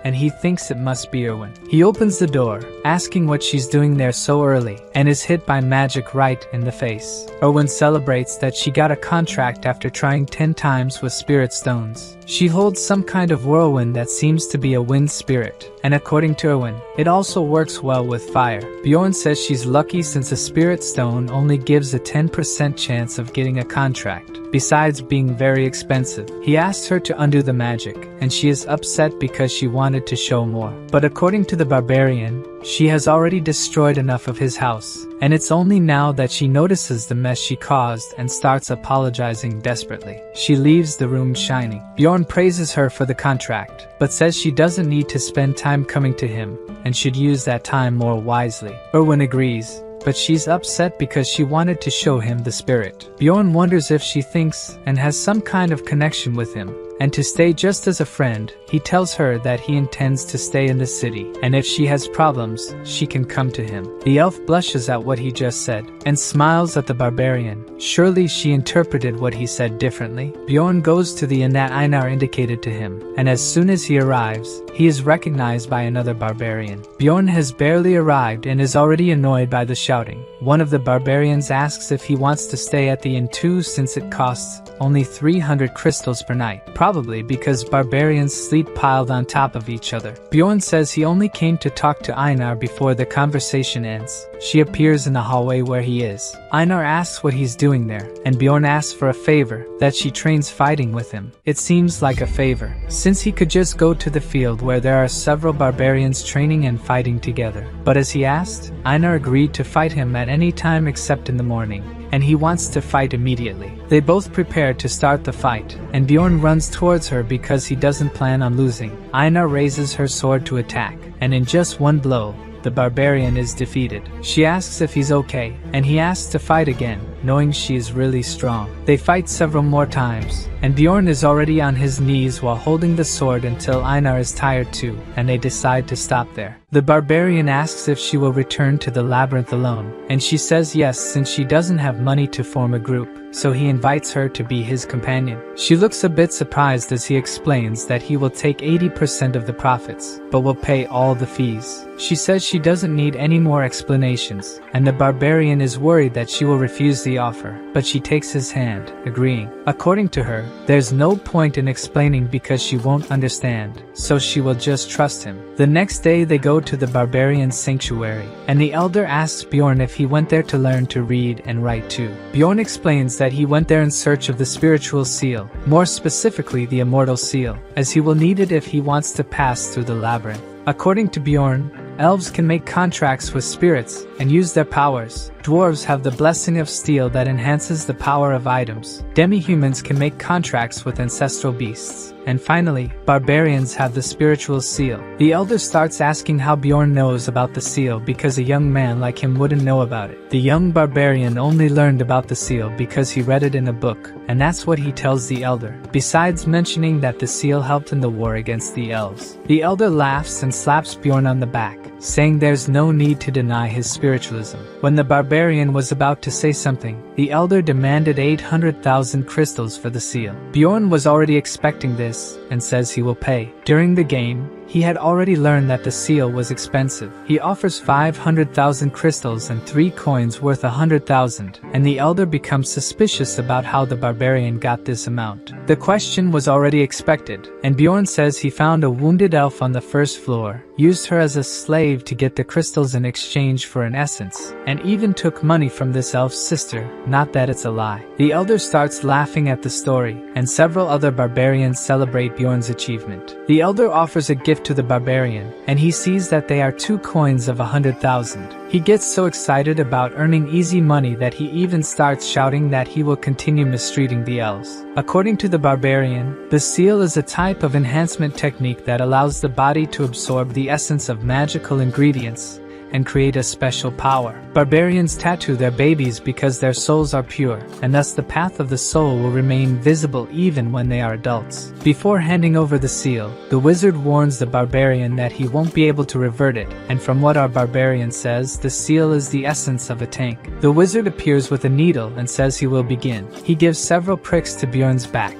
and he thinks it must be Erwin. He opens the door, asking what she's doing there so early, and is hit by magic right in the face. Erwin celebrates that she got a contract after trying 10 times with spirit stones. She holds some kind of whirlwind that seems to be a wind spirit, and according to Erwin, it also works well with fire. Bjorn says she's lucky since a spirit stone only gives a 10% chance of getting a contract, besides being very expensive. He asks her to undo the magic, and she is upset because she wanted to show more. But according to the barbarian, she has already destroyed enough of his house, and it's only now that she notices the mess she caused and starts apologizing desperately. She leaves the room shining. Bjorn praises her for the contract, but says she doesn't need to spend time coming to him, and should use that time more wisely. Erwin agrees, but she's upset because she wanted to show him the spirit. Bjorn wonders if she thinks and has some kind of connection with him, and to stay just as a friend. He tells her that he intends to stay in the city, and if she has problems, she can come to him. The elf blushes at what he just said, and smiles at the barbarian. Surely she interpreted what he said differently. Bjorn goes to the inn that Einar indicated to him, and as soon as he arrives, he is recognized by another barbarian. Bjorn has barely arrived and is already annoyed by the shouting. One of the barbarians asks if he wants to stay at the inn too, since it costs only 300 crystals per night, probably because barbarians sleep piled on top of each other. Bjorn says he only came to talk to Einar before the conversation ends. She appears in the hallway where he is. Einar asks what he's doing there, and Bjorn asks for a favor, that she trains fighting with him. It seems like a favor, since he could just go to the field where there are several barbarians training and fighting together. But as he asked, Einar agreed to fight him at any time except in the morning, and he wants to fight immediately. They both prepare to start the fight, and Bjorn runs towards her because he doesn't plan on losing. Einar raises her sword to attack, and in just one blow, the barbarian is defeated. She asks if he's okay, and he asks to fight again, knowing she is really strong. They fight several more times, and Bjorn is already on his knees while holding the sword until Einar is tired too, and they decide to stop there. The barbarian asks if she will return to the labyrinth alone, and she says yes since she doesn't have money to form a group, so he invites her to be his companion. She looks a bit surprised as he explains that he will take 80% of the profits, but will pay all the fees. She says she doesn't need any more explanations, and the barbarian is worried that she will refuse the offer, but she takes his hand, agreeing. According to her, there's no point in explaining because she won't understand, so she will just trust him. The next day they go to the barbarian's sanctuary, and the elder asks Bjorn if he went there to learn to read and write too. Bjorn explains that he went there in search of the spiritual seal, more specifically the immortal seal, as he will need it if he wants to pass through the labyrinth. According to Bjorn, elves can make contracts with spirits and use their powers. Dwarves have the blessing of steel that enhances the power of items. Demi-humans can make contracts with ancestral beasts. And finally, barbarians have the spiritual seal. The elder starts asking how Bjorn knows about the seal because a young man like him wouldn't know about it. The young barbarian only learned about the seal because he read it in a book, and that's what he tells the elder, besides mentioning that the seal helped in the war against the elves. The elder laughs and slaps Bjorn on the back, saying there's no need to deny his spiritualism. When the barbarian was about to say something, the elder demanded 800,000 crystals for the seal. Bjorn was already expecting this, and says he will pay. During the game, he had already learned that the seal was expensive. He offers 500,000 crystals and 3 coins worth 100,000, and the elder becomes suspicious about how the barbarian got this amount. The question was already expected, and Bjorn says he found a wounded elf on the first floor, used her as a slave to get the crystals in exchange for an essence, and even took money from this elf's sister. Not that it's a lie. The elder starts laughing at the story, and several other barbarians celebrate Bjorn's achievement. The elder offers a gift to the barbarian, and he sees that they are 2 coins of 100,000. He gets so excited about earning easy money that he even starts shouting that he will continue mistreating the elves. According to the barbarian, the seal is a type of enhancement technique that allows the body to absorb the essence of magical ingredients and create a special power. Barbarians tattoo their babies because their souls are pure, and thus the path of the soul will remain visible even when they are adults. Before handing over the seal, the wizard warns the barbarian that he won't be able to revert it, and from what our barbarian says, the seal is the essence of a tank. The wizard appears with a needle and says he will begin. He gives several pricks to Bjorn's back,